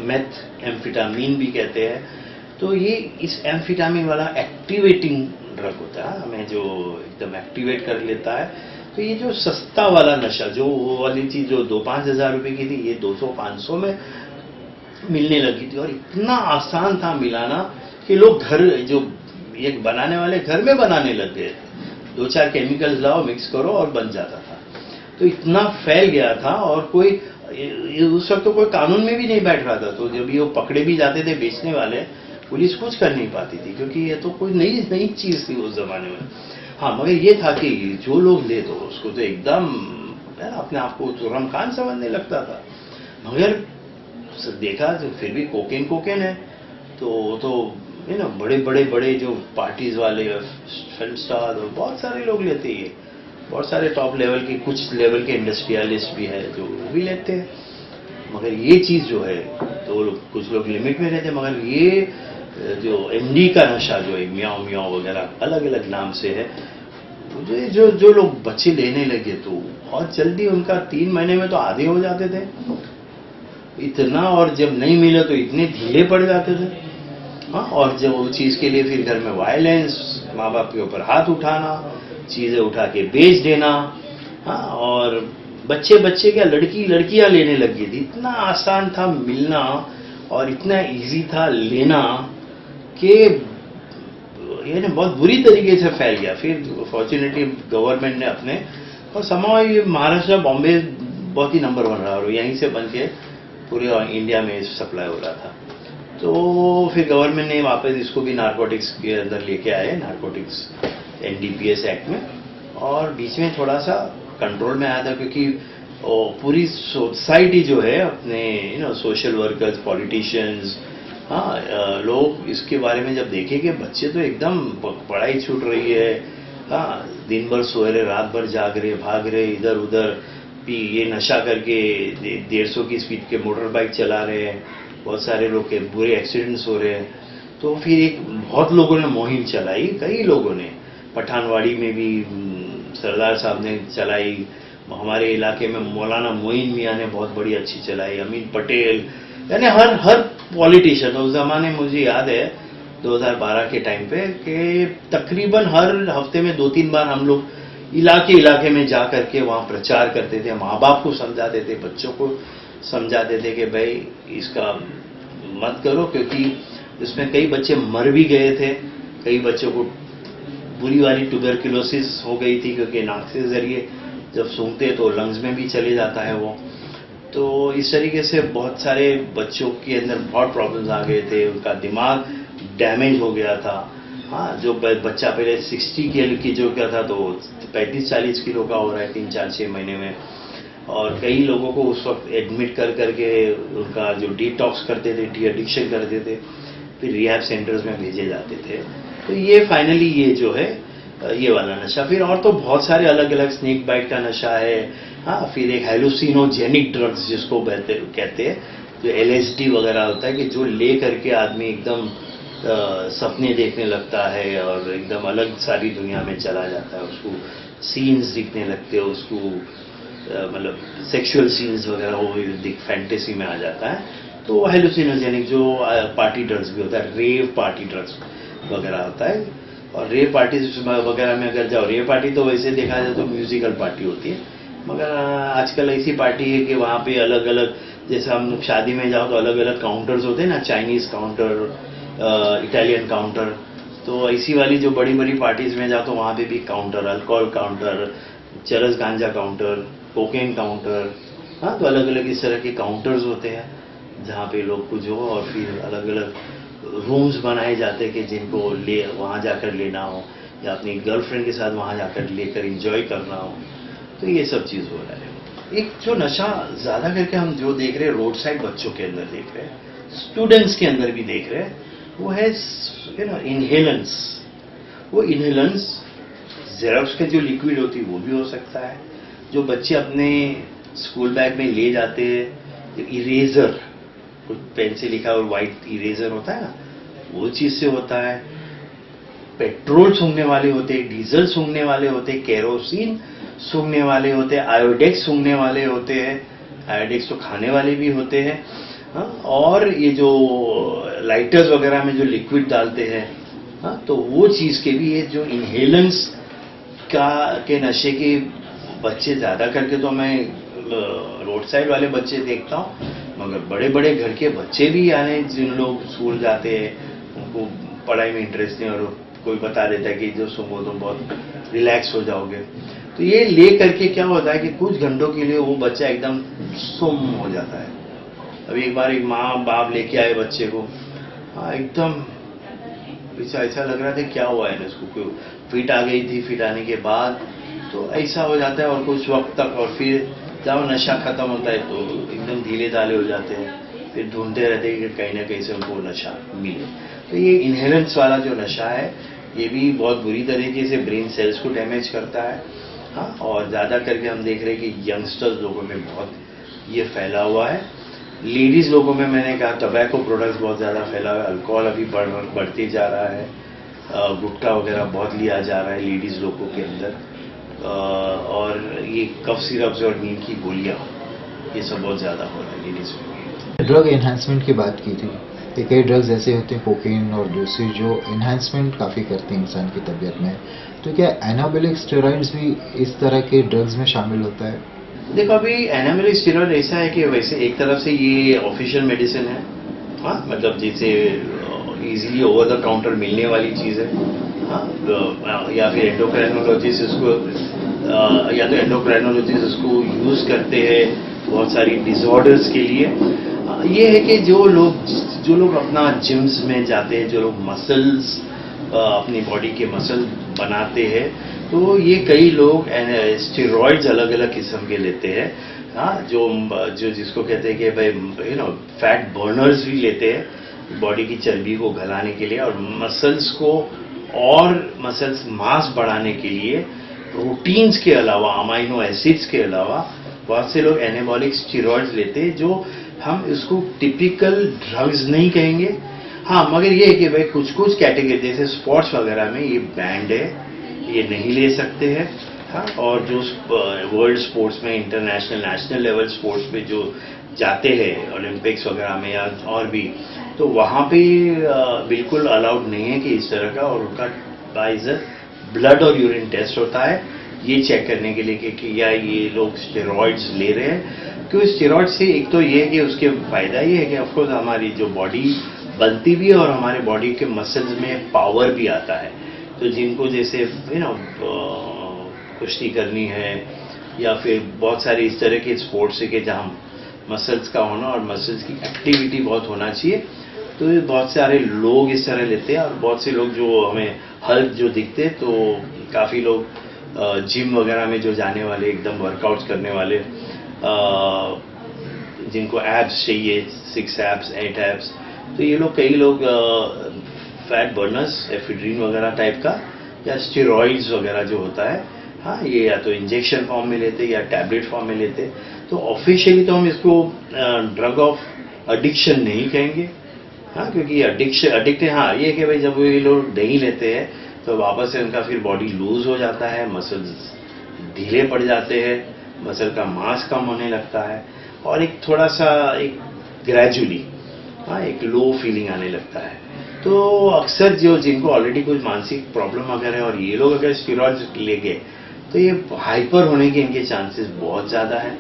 मेथ एम्फिटामिन भी कहते हैं। तो ये इस एम्फिटामिन वाला एक्टिवेटिंग ड्रग होता है, हमें जो एकदम एक्टिवेट कर लेता है। तो ये जो सस्ता वाला नशा, जो वो वाली चीज जो 2-5 हज़ार रुपए की थी, ये 200-500 में मिलने लगी थी और इतना आसान था मिलाना कि लोग घर जो ये बनाने वाले घर में बनाने लग गए थे। 2-4 केमिकल्स लाओ, मिक्स करो और बन जाता था। तो इतना फैल गया था और कोई उस वक्त तो कोई कानून में भी नहीं बैठ रहा था। तो जब ये पकड़े भी जाते थे बेचने वाले, पुलिस कुछ कर नहीं पाती थी क्योंकि ये तो कोई नई चीज थी उस जमाने में। हाँ मगर ये था कि जो लोग ले तो उसको तो एकदम अपने आप को तुरम खान समझने लगता था। मगर देखा तो फिर भी कोकेन है। तो बड़े जो पार्टीज वाले फिल्म स्टार और बहुत सारे लोग लेते ही है, बहुत सारे टॉप लेवल के, कुछ लेवल के इंडस्ट्रियलिस्ट भी है जो वो भी लेते हैं। मगर ये चीज जो है तो कुछ लोग लिमिट में रहते हैं। मगर ये जो एमडी का नशा जो है, म्याओ म्याओ वगैरह अलग अलग नाम से है, तो जो लोग बच्चे लेने लगे तो बहुत जल्दी उनका 3 महीने में तो आधे हो जाते थे इतना, और जब नहीं मिले तो इतने ढीले पड़ जाते थे। हाँ, और जब वो चीज के लिए फिर घर में वायलेंस, माँ बाप के ऊपर हाथ उठाना, चीजें उठा के बेच देना। हाँ, और बच्चे क्या लड़कियां लेने लगी थी। इतना आसान था मिलना और इतना इजी था लेना कि ये बहुत बुरी तरीके से फैल गया। फिर फॉर्चुनेटली गवर्नमेंट ने अपने, और समाव ये महाराष्ट्र बॉम्बे बहुत ही नंबर 1 रहा और यहीं से बन के पूरे इंडिया में सप्लाई हो रहा था। तो फिर गवर्नमेंट ने वापस इसको भी नारकोटिक्स के अंदर लेके आए, नारकोटिक्स एनडीपीएस एक्ट में, और बीच में थोड़ा सा कंट्रोल में आया था क्योंकि पूरी सोसाइटी जो है अपने सोशल वर्कर्स, पॉलिटिशियंस, हाँ लोग इसके बारे में जब देखे कि बच्चे तो एकदम पढ़ाई छूट रही है, हाँ दिन भर सो रहे, रात भर जाग रहे, भाग रहे इधर उधर, ये नशा करके 150 की स्पीड के मोटर बाइक चला रहे हैं, बहुत सारे लोग के बुरे एक्सीडेंट्स हो रहे हैं। तो फिर बहुत लोगों ने मुहिम चलाई, कई लोगों ने, पठानवाड़ी में भी सरदार साहब ने चलाई, हमारे इलाके में मौलाना मोइन मियाँ ने बहुत बड़ी अच्छी चलाई, अमीन पटेल, यानी हर पॉलिटिशियन। उस जमाने मुझे याद है 2012 के टाइम पे कि तकरीबन हर हफ्ते में 2-3 बार हम लोग इलाके में जा करके वहाँ प्रचार करते थे, माँ बाप को समझाते थे, बच्चों को समझाते थे कि भाई इसका मत करो, क्योंकि इसमें कई बच्चे मर भी गए थे, कई बच्चों को बुरी वाली ट्यूबरकुलोसिस हो गई थी क्योंकि नाक के जरिए जब सूंघते तो लंग्स में भी चले जाता है वो। तो इस तरीके से बहुत सारे बच्चों के अंदर बहुत प्रॉब्लम्स आ गए थे, उनका दिमाग डैमेज हो गया था। हाँ, जो बच्चा पहले 60 की जो क्या था तो 35-40 किलो का हो रहा है 3-4-6 महीने में। और कई लोगों को उस वक्त एडमिट करके उनका जो डिटॉक्स करते थे, डी एडिक्शन करते थे, फिर रिहैब सेंटर्स में भेजे जाते थे। तो ये फाइनली ये जो है ये वाला नशा। फिर और तो बहुत सारे अलग अलग, स्नेक बाइट का नशा है, हाँ, फिर एक हेलुसिनोजेनिक ड्रग्स जिसको कहते हैं, जो LSD वगैरह होता है कि जो ले करके आदमी एकदम सपने देखने लगता है और एकदम अलग सारी दुनिया में चला जाता है, उसको सीन्स दिखने लगते हैं, उसको मतलब सेक्सुअल सीन्स वगैरह वो फैंटेसी में आ जाता है, तो हेलुसिनोजेनिक जो पार्टी ड्रग्स भी होता है, रेव पार्टी ड्रग्स वगैरह होता है। और रेव पार्टी वगैरह में अगर जाओ, रेव पार्टी तो वैसे देखा जाए तो म्यूजिकल पार्टी होती है, मगर आजकल ऐसी पार्टी है कि वहाँ पे अलग अलग, जैसे हम शादी में जाओ तो अलग अलग काउंटर्स होते हैं ना, चाइनीज काउंटर, इटालियन काउंटर, तो ऐसी वाली जो बड़ी बड़ी पार्टीज में जाओ तो वहाँ पे भी काउंटर, अल्कोहल काउंटर, चरस गांजा काउंटर, कोकेन काउंटर, हाँ, तो अलग अलग इस तरह के काउंटर्स होते हैं जहाँ पे लोग कुछ हो, और फिर अलग अलग रूम्स बनाए जाते हैं कि जिनको ले वहाँ जाकर लेना हो या अपनी गर्लफ्रेंड के साथ वहाँ जाकर लेकर एंजॉय करना हो, तो ये सब चीज़ हो रहा है। एक जो नशा ज़्यादा करके हम जो देख रहे हैं रोड साइड बच्चों के अंदर देख रहे हैं, स्टूडेंट्स के अंदर भी देख रहे हैं, वो है इनहेलेंस। वो इनहेलेंस जेरोक्स के जो लिक्विड होती है वो भी हो सकता है, जो बच्चे अपने स्कूल बैग में ले जाते हैं, इरेजर, कुछ पेन से लिखा और वाइट इरेजर होता है ना, वो चीज़ से होता है। पेट्रोल सूंघने वाले होते हैं, डीजल सूंघने वाले होते हैं, केरोसिन सूंघने वाले होते हैं, आयोडेक्स सूंघने वाले होते हैं, आयोडेक्स तो खाने वाले भी होते हैं, हाँ? और ये जो लाइटर्स वगैरह में जो लिक्विड डालते हैं, हाँ, तो वो चीज़ के भी ये जो इनहेलेंस के नशे के बच्चे ज़्यादा करके तो मैं रोड साइड वाले बच्चे देखता हूँ, मगर बड़े बड़े घर के बच्चे भी यानी जिन लोग स्कूल जाते हैं, उनको पढ़ाई में इंटरेस्ट नहीं, और कोई बता देता है कि जो सूंघो तो बहुत रिलैक्स हो जाओगे, तो ये ले करके क्या होता है कि कुछ घंटों के लिए वो बच्चा एकदम सुम हो जाता है। अभी एक बार एक माँ बाप लेके आए बच्चे को, हाँ, एकदम ऐसा लग रहा था क्या हुआ है ना, उसको फिट आ गई थी, फिट आने के बाद तो ऐसा हो जाता है, और कुछ वक्त तक, और फिर जब नशा खत्म होता है तो एकदम ढीले ढाले हो जाते हैं, फिर ढूंढते रहते हैं कि कहीं ना कहीं से उनको नशा मिले। तो ये इनहेलेंस वाला जो नशा है ये भी बहुत बुरी तरीके से ब्रेन सेल्स को डैमेज करता है, हाँ, और ज़्यादा करके हम देख रहे हैं कि यंगस्टर्स लोगों में बहुत ये फैला हुआ है। लेडीज़ लोगों में मैंने कहा टबैको प्रोडक्ट्स बहुत ज़्यादा फैला हुआ है, अल्कोहल अभी बढ़ते जा रहा है, गुटखा वगैरह बहुत लिया जा रहा है लेडीज़ लोगों के अंदर, और ये कफ सिरप्स और नींद की गोलियाँ, ये सब बहुत ज़्यादा हो रहा है लेडीज़ में। ड्रग एनहांसमेंट की बात की थी, कि कई ड्रग्स ऐसे होते हैं, कोकेन और दूसरी, जो एनहांसमेंट काफ़ी करते हैं इंसान की तबीयत में, तो क्या एनाबॉलिक स्टेरॉइड्स भी इस तरह के ड्रग्स में शामिल होता है? देखो, अभी एनाबॉलिक स्टेरॉइड ऐसा है कि वैसे एक तरफ से ये ऑफिशियल मेडिसिन है, हाँ, मतलब जैसे इजीली ओवर द काउंटर मिलने वाली चीज़ है, हाँ, या फिर एंडोक्राइनोलॉजिस्ट इसको या तो एंडोक्राइनोलॉजिस्ट इसको यूज़ करते हैं बहुत सारी डिसऑर्डर्स के लिए। ये है कि जो लोग अपना जिम्स में जाते हैं, जो लोग मसल्स अपनी बॉडी के मसल बनाते हैं, तो ये कई लोग स्टेरॉइड्स अलग अलग किस्म के लेते हैं, हाँ, जो जिसको कहते हैं कि भाई फैट बर्नर्स भी लेते हैं बॉडी की चर्बी को गलाने के लिए, और मसल्स को और मसल्स मास बढ़ाने के लिए प्रोटीन्स के अलावा, अमाइनो एसिड्स के अलावा बहुत से लोग एनाबॉलिक स्टेरॉइड्स लेते हैं, जो हम इसको टिपिकल ड्रग्स नहीं कहेंगे, हाँ, मगर ये है कि भाई कुछ कुछ कैटेगरी जैसे स्पोर्ट्स वगैरह में ये बैंड है, ये नहीं ले सकते हैं, हाँ, और जो वर्ल्ड स्पोर्ट्स में, इंटरनेशनल नेशनल लेवल स्पोर्ट्स में जो जाते हैं ओलंपिक्स वगैरह में या और भी, तो वहाँ पे बिल्कुल अलाउड नहीं है कि इस तरह का, और उनका बाइजर ब्लड और यूरिन टेस्ट होता है ये चेक करने के लिए कि या ये लोग स्टेरॉइड्स ले रहे हैं। क्योंकि स्टेरॉइड से एक तो ये है कि उसके फायदा ये है कि ऑफकोर्स हमारी जो बॉडी बनती भी है और हमारे बॉडी के मसल्स में पावर भी आता है, तो जिनको जैसे कुश्ती करनी है या फिर बहुत सारे इस तरह के स्पोर्ट्स है कि जहाँ मसल्स का होना और मसल्स की एक्टिविटी बहुत होना चाहिए, तो ये बहुत सारे लोग इस तरह लेते हैं। और बहुत से लोग जो हमें हल्क जो दिखते हैं, तो काफ़ी लोग जिम वगैरह में जो जाने वाले, एकदम वर्कआउट्स करने वाले, जिनको एब्स चाहिए, 6 एब्स 8 एब्स, तो ये लोग कई लोग फैट बर्नर्स, एफिड्रीन वगैरह टाइप का या स्टेरॉइड्स वगैरह जो होता है, हाँ, ये या तो इंजेक्शन फॉर्म में लेते या टैबलेट फॉर्म में लेते। तो ऑफिशियली तो हम इसको ड्रग ऑफ एडिक्शन नहीं कहेंगे, हाँ, क्योंकि एडिक्ट हाँ, ये कि भाई जब ये लोग नहीं लेते हैं तो वापस से उनका फिर बॉडी लूज हो जाता है, मसल्स ढीले पड़ जाते हैं, मसल का मास कम होने लगता है और एक थोड़ा सा एक ग्रेजुअली एक लो फीलिंग आने लगता है। तो अक्सर जो जिनको ऑलरेडी कुछ मानसिक प्रॉब्लम अगर है और ये लोग अगर स्टेरॉइड ले गए तो ये हाइपर होने के इनके चांसेस बहुत ज़्यादा है।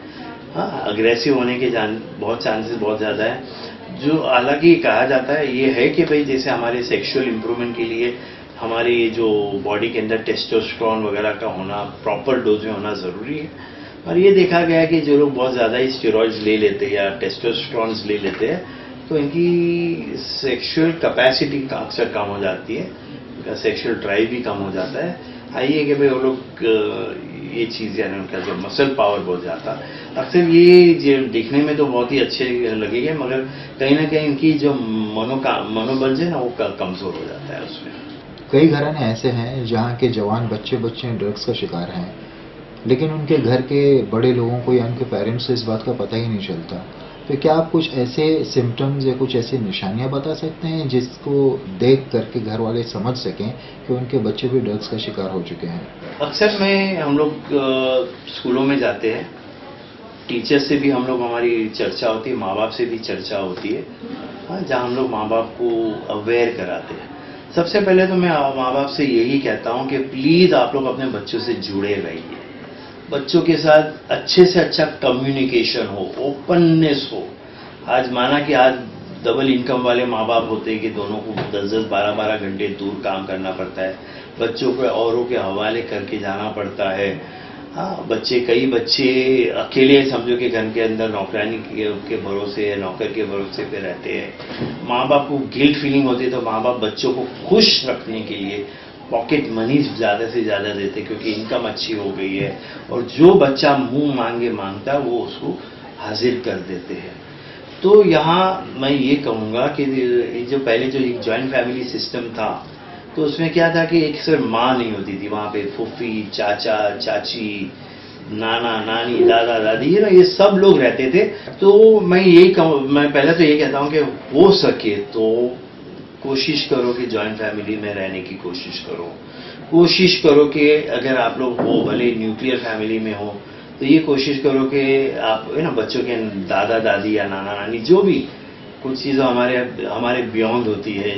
हाँ, अग्रेसिव होने के बहुत चांसेस बहुत ज़्यादा है। जो हालांकि कहा जाता है ये है कि भाई जैसे हमारे सेक्सुअल इंप्रूवमेंट के लिए हमारी जो बॉडी के अंदर टेस्टोस्टेरोन वगैरह का होना प्रॉपर डोज में होना ज़रूरी है। और ये देखा गया है कि जो लोग बहुत ज़्यादा ही स्टेरॉइड्स ले लेते हैं या टेस्टोस्टेरोन्स ले लेते हैं तो इनकी सेक्सुअल कैपेसिटी अक्सर कम हो जाती है, इनका सेक्सुअल ड्राइव भी कम हो जाता है। आइए कि भाई वो लोग ये चीज़ यानी उनका जो मसल पावर बहुत जाता है। अक्सर ये जो दिखने में तो बहुत ही अच्छे लगेंगे मगर कहीं ना कहीं इनकी जो मनोबल जो है ना वो कमज़ोर हो जाता है उसमें। कई घराने ऐसे हैं जहाँ के जवान बच्चे ड्रग्स का शिकार हैं, लेकिन उनके घर के बड़े लोगों को या उनके पेरेंट्स को इस बात का पता ही नहीं चलता। तो क्या आप कुछ ऐसे सिम्टम्स या कुछ ऐसी निशानियां बता सकते हैं जिसको देख करके घर वाले समझ सकें कि उनके बच्चे भी ड्रग्स का शिकार हो चुके हैं? अक्सर हम लोग स्कूलों में जाते हैं, टीचर से भी हम लोग हमारी चर्चा होती है, माँ बाप से भी चर्चा होती है, जहाँ हम लोग माँ बाप को अवेयर कराते हैं। सबसे पहले तो मैं माँ बाप से यही कहता हूँ कि प्लीज़ आप लोग अपने बच्चों से जुड़े रहिए, बच्चों के साथ अच्छे से अच्छा कम्युनिकेशन हो, ओपननेस हो। आज माना कि आज डबल इनकम वाले माँ बाप होते हैं कि दोनों को 10-10, 12-12 घंटे दूर काम करना पड़ता है, बच्चों को औरों के हवाले करके जाना पड़ता है। हाँ, कई बच्चे अकेले समझो कि घर के अंदर नौकरानी के भरोसे या नौकर के भरोसे पे रहते हैं। माँ बाप को गिल्ट फीलिंग होती है तो माँ बाप बच्चों को खुश रखने के लिए पॉकेट मनी ज़्यादा से ज़्यादा देते क्योंकि इनकम अच्छी हो गई है और जो बच्चा मुंह मांगे मांगता है वो उसको हाजिर कर देते हैं। तो यहाँ मैं ये कहूँगा कि जो पहले जो एक जॉइंट फैमिली सिस्टम था तो उसमें क्या था कि एक सिर्फ माँ नहीं होती थी, वहाँ पे फूफी, चाचा, चाची, नाना, नानी, दादा, दादी ये सब लोग रहते थे। तो मैं पहले तो ये कहता हूँ कि हो सके तो कोशिश करो कि जॉइंट फैमिली में रहने की कोशिश करो। कोशिश करो कि अगर आप लोग हो भले न्यूक्लियर फैमिली में हो तो ये कोशिश करो कि आप बच्चों के दादा दादी या नाना नानी जो भी कुछ चीज़ें हमारे बियॉन्ड होती है,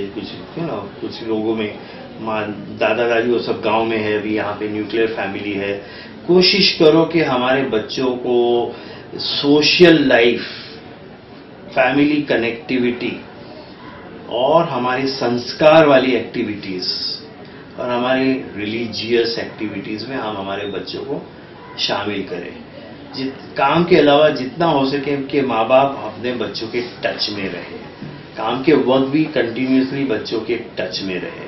कुछ लोगों में दादा दादी वो सब गांव में है, अभी यहाँ पे न्यूक्लियर फैमिली है। कोशिश करो कि हमारे बच्चों को सोशल लाइफ, फैमिली कनेक्टिविटी और हमारी संस्कार वाली एक्टिविटीज़ और हमारी रिलीजियस एक्टिविटीज़ में हम हमारे बच्चों को शामिल करें। काम के अलावा जितना हो सके कि माँ बाप अपने बच्चों के टच में रहे, काम के वक्त भी कंटिन्यूसली बच्चों के टच में रहे।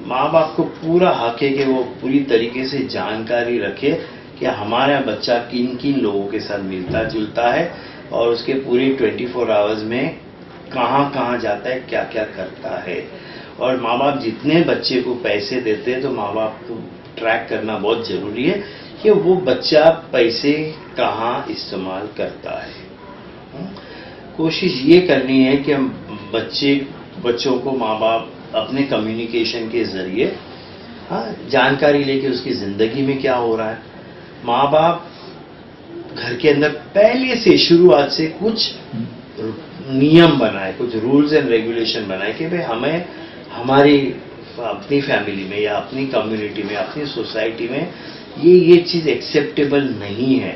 माँ बाप को पूरा हक है कि वो पूरी तरीके से जानकारी रखे कि हमारा बच्चा किन किन लोगों के साथ मिलता जुलता है और उसके पूरे 24 आवर्स में कहाँ कहाँ जाता है, क्या क्या करता है। और माँ बाप जितने बच्चे को पैसे देते हैं तो माँ बाप को ट्रैक करना बहुत ज़रूरी है कि वो बच्चा पैसे कहाँ इस्तेमाल करता है। कोशिश ये करनी है कि बच्चों को माँ बाप अपने कम्युनिकेशन के ज़रिए जानकारी लेके उसकी ज़िंदगी में क्या हो रहा है। माँ बाप घर के अंदर पहले से शुरुआत से कुछ नियम बनाए, कुछ रूल्स एंड रेगुलेशन बनाए कि भाई हमें हमारी अपनी फैमिली में या अपनी कम्युनिटी में, अपनी सोसाइटी में ये चीज़ एक्सेप्टेबल नहीं है।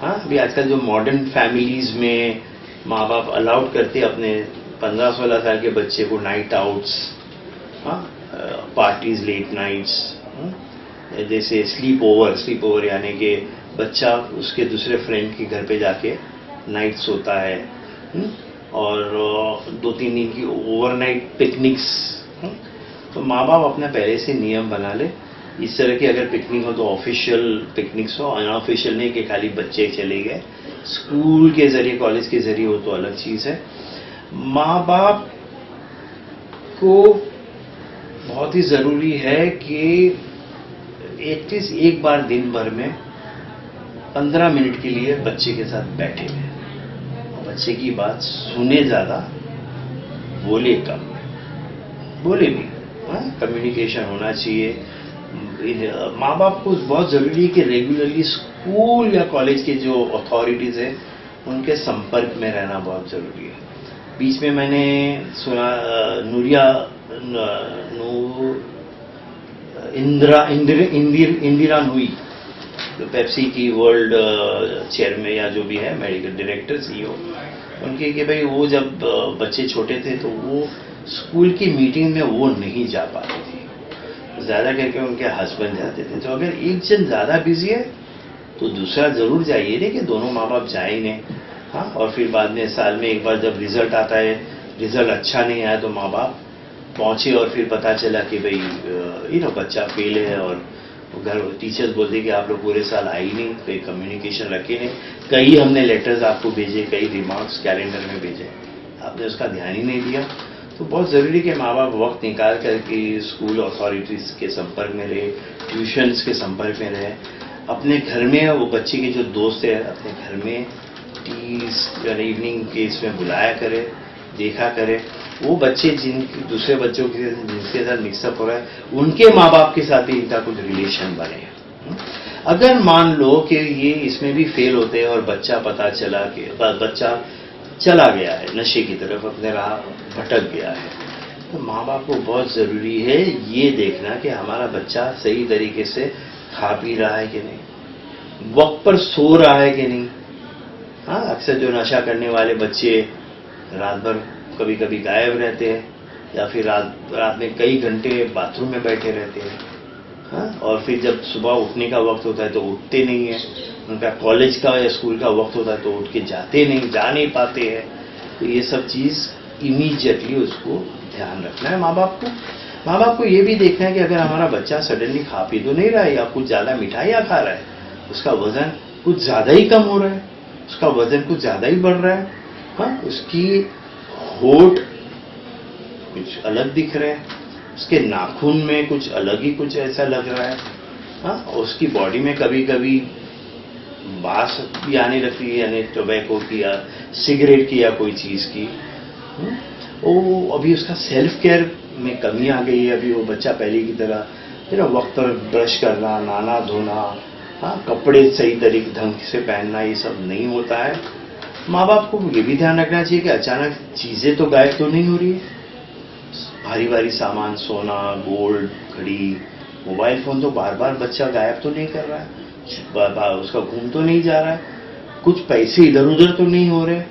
हाँ, अभी आजकल जो मॉडर्न फैमिलीज़ में माँ बाप अलाउड करते अपने 15-16 साल के बच्चे को night outs, parties, late nights, जैसे स्लीप ओवर यानी कि बच्चा उसके दूसरे फ्रेंड के घर पे जाके नाइट सोता है और 2-3 दिन की ओवरनाइट पिकनिक्स। तो माँ बाप अपना पहले से नियम बना ले। इस तरह की अगर पिकनिक हो तो ऑफिशियल पिकनिक्स हो, अनऑफिशियल नहीं कि खाली बच्चे चले गए। स्कूल के ज़रिए, कॉलेज के ज़रिए हो तो अलग चीज़ है। माँ बाप को बहुत ही ज़रूरी है कि एटलीस्ट एक बार दिन भर में 15 मिनट के लिए बच्चे के साथ बैठे हैं, बच्चे की बात सुने ज़्यादा, बोले कम, बोले भी। कम्युनिकेशन होना चाहिए। माँ बाप को बहुत ज़रूरी है कि रेगुलरली स्कूल या कॉलेज के जो अथॉरिटीज है उनके संपर्क में रहना बहुत जरूरी है। बीच में मैंने सुना इंदिरा नूई, जो पेप्सी की वर्ल्ड चेयरमैन या जो भी है मेडिकल डायरेक्टर सीईओ, उनके कि भाई वो जब बच्चे छोटे थे तो वो स्कूल की मीटिंग में वो नहीं जा पाते थे, ज्यादा करके उनके हस्बैंड जाते थे। तो अगर एक जन ज्यादा बिजी है तो दूसरा जरूर जाइए, नहीं कि दोनों माँ बाप जाए नहीं। हाँ, और फिर बाद में साल में एक बार जब रिजल्ट आता है, रिजल्ट अच्छा नहीं आया तो माँ बाप पहुंचे और फिर पता चला कि भाई बच्चा फेल है, और घर टीचर्स बोलते कि आप लोग पूरे साल आए ही नहीं, कोई कम्युनिकेशन रखे नहीं, कई हमने लेटर्स आपको भेजे, कई रिमार्क्स कैलेंडर में भेजे, आपने उसका ध्यान ही नहीं दिया। तो बहुत ज़रूरी कि माँ बाप वक्त निकाल करके स्कूल अथॉरिटीज़ के संपर्क में रहे, ट्यूशन्स के संपर्क में रहे, अपने घर में वो बच्चे के जो दोस्त है अपने घर में टी या इवनिंग के इसमें बुलाया करे, देखा करे। वो बच्चे जिन दूसरे बच्चों के जिनके साथ मिक्सअप हो रहा है उनके माँ बाप के साथ भी इनका कुछ रिलेशन बने। अगर मान लो कि ये इसमें भी फेल होते हैं और बच्चा पता चला कि बच्चा चला गया है नशे की तरफ, अपने राह भटक गया है, तो माँ बाप को बहुत ज़रूरी है ये देखना कि हमारा बच्चा सही तरीके से खा पी रहा है कि नहीं, वक्त पर सो रहा है कि नहीं। हाँ, अक्सर जो नशा करने वाले बच्चे रात भर कभी कभी गायब रहते हैं, या फिर रात में कई घंटे बाथरूम में बैठे रहते हैं। हाँ, और फिर जब सुबह उठने का वक्त होता है तो उठते नहीं है, उनका कॉलेज का या स्कूल का वक्त होता है तो उठ के जा नहीं पाते हैं। तो ये सब चीज़ इमीडिएटली उसको ध्यान रखना है माँ बाप को। माँ बाप को ये भी देखना है कि अगर हमारा बच्चा सडनली खा पी तो नहीं रहा है या कुछ ज़्यादा मिठाइयाँ खा रहा है, उसका वजन कुछ ज़्यादा ही कम हो रहा है, उसका वजन कुछ ज़्यादा ही बढ़ रहा है। हाँ, उसकी होठ कुछ अलग दिख रहे हैं, उसके नाखून में कुछ अलग ही कुछ ऐसा लग रहा है। हाँ, उसकी बॉडी में कभी कभी बास भी आने लगती है, यानी टोबैको की या सिगरेट की या कोई चीज़ की। वो अभी उसका सेल्फ केयर में कमी आ गई है। अभी वो बच्चा पहले की तरह वक्त पर ब्रश करना, नहाना धोना, हाँ, कपड़े सही तरीके ढंग से पहनना, ये सब नहीं होता है। माँ बाप को ये भी ध्यान रखना चाहिए कि अचानक चीज़ें तो गायब तो नहीं हो रही है, भारी भारी सामान, सोना, गोल्ड, घड़ी, मोबाइल फ़ोन तो बार बार बच्चा गायब तो नहीं कर रहा है, उसका घूम तो नहीं जा रहा है, कुछ पैसे इधर उधर तो नहीं हो रहे।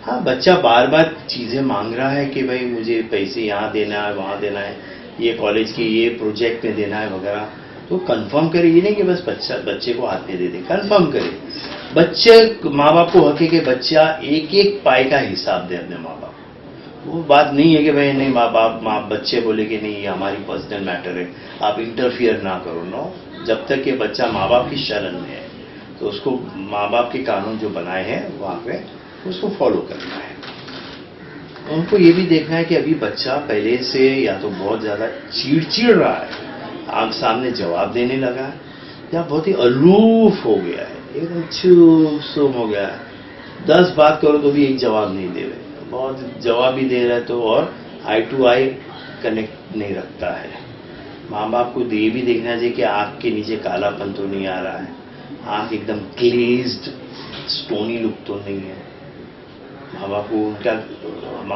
हाँ, बच्चा बार बार चीज़ें मांग रहा है कि भाई मुझे पैसे यहाँ देना है, वहाँ देना है, ये कॉलेज के ये प्रोजेक्ट में देना है वगैरह। तो कंफर्म करे, ये नहीं कि बस बच्चे को हाथ में दे दे, कंफर्म करे। बच्चे माँ बाप को हक है कि बच्चा एक एक पाई का हिसाब दे अपने माँ बाप को। वो बात नहीं है कि भाई नहीं माँ बच्चे बोले कि नहीं ये हमारी पर्सनल मैटर है, आप इंटरफियर ना करो। नो, जब तक ये बच्चा माँ बाप की शरण में है तो उसको माँ बाप के कानून जो बनाए हैं वहाँ पे उसको फॉलो करना है। उनको ये भी देखना है कि अभी बच्चा पहले से या तो बहुत ज़्यादा चिड़चिड़ रहा है, आम सामने जवाब देने लगा है, या बहुत ही अलूफ हो गया है, एकदम चुप सुम हो गया है, 10 बात करो तो भी एक जवाब नहीं दे रहे, बहुत जवाब भी दे रहा है तो और आई टू आई कनेक्ट नहीं रखता है। माँ बाप को ये भी देखना चाहिए कि आँख के नीचे कालापन तो नहीं आ रहा है, आँख एकदम ग्लेज्ड स्टोनी लुक तो नहीं है। माँ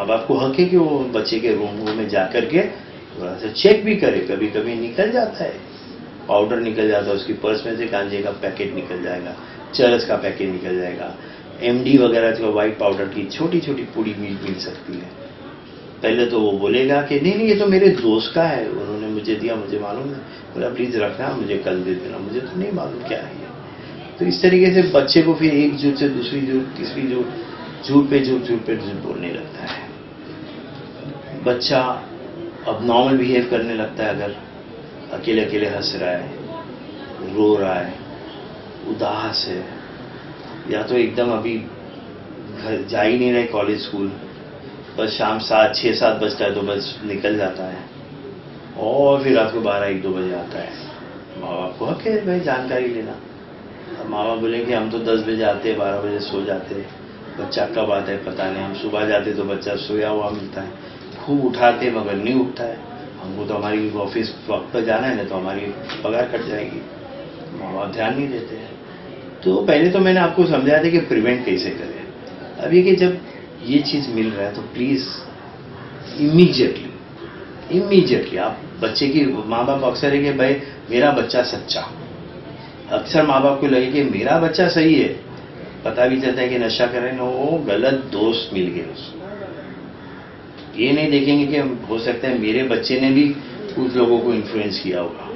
बाप को हक है कि वो बच्चे के रूम में जा करके थोड़ा सा चेक भी करे। कभी कभी निकल जाता है, पाउडर निकल जाता है, उसकी पर्स में से गांजे का पैकेट निकल जाएगा, चरस का पैकेट निकल जाएगा, MD वगैरह जो वाइट पाउडर की छोटी छोटी पूड़ी मिल सकती है। पहले तो वो बोलेगा कि नहीं ये तो मेरे दोस्त का है, उन्होंने मुझे दिया, मुझे मालूम है, बोला प्लीज़ रखना, मुझे कल दे देना, मुझे तो नहीं मालूम क्या है। तो इस तरीके से बच्चे को फिर एक झूठ से दूसरी झूठ, तीसरी झूठ पे झूठ बोलने लगता है। बच्चा अब नॉर्मल बिहेव करने लगता है अगर अकेले अकेले हंस रहा है, रो रहा है, उदास है, या तो एकदम अभी घर जा ही नहीं रहे कॉलेज स्कूल, बस शाम 6-7 बजता है तो बस निकल जाता है और फिर रात को 12-1-2 बजे आता है। माँ बाप को हक है भाई जानकारी लेना। अब माँ बाप बोले कि हम तो 10 बजे आते हैं, 12 बजे सो जाते हैं, बच्चा कब आता है पता नहीं, हम सुबह जाते तो बच्चा सोया हुआ मिलता है, खूब उठाते मगर नहीं उठता है, हमको तो हमारी ऑफिस वक्त पर जाना है ना तो हमारी पगार कट जाएगी। माँ बाप ध्यान नहीं देते हैं। तो पहले तो मैंने आपको समझाया था कि प्रिवेंट कैसे करें। अभी कि जब ये चीज मिल रहा है तो प्लीज इमीडिएटली आप बच्चे की, माँ बाप अक्सर है कि भाई मेरा बच्चा सच्चा, अक्सर माँ बाप को लगे कि मेरा बच्चा सही है, पता भी चलता है कि नशा कर रहे हैं, वो गलत दोस्त मिल गए उसको। ये नहीं देखेंगे कि हो सकता है मेरे बच्चे ने भी कुछ लोगों को इन्फ्लुएंस किया होगा,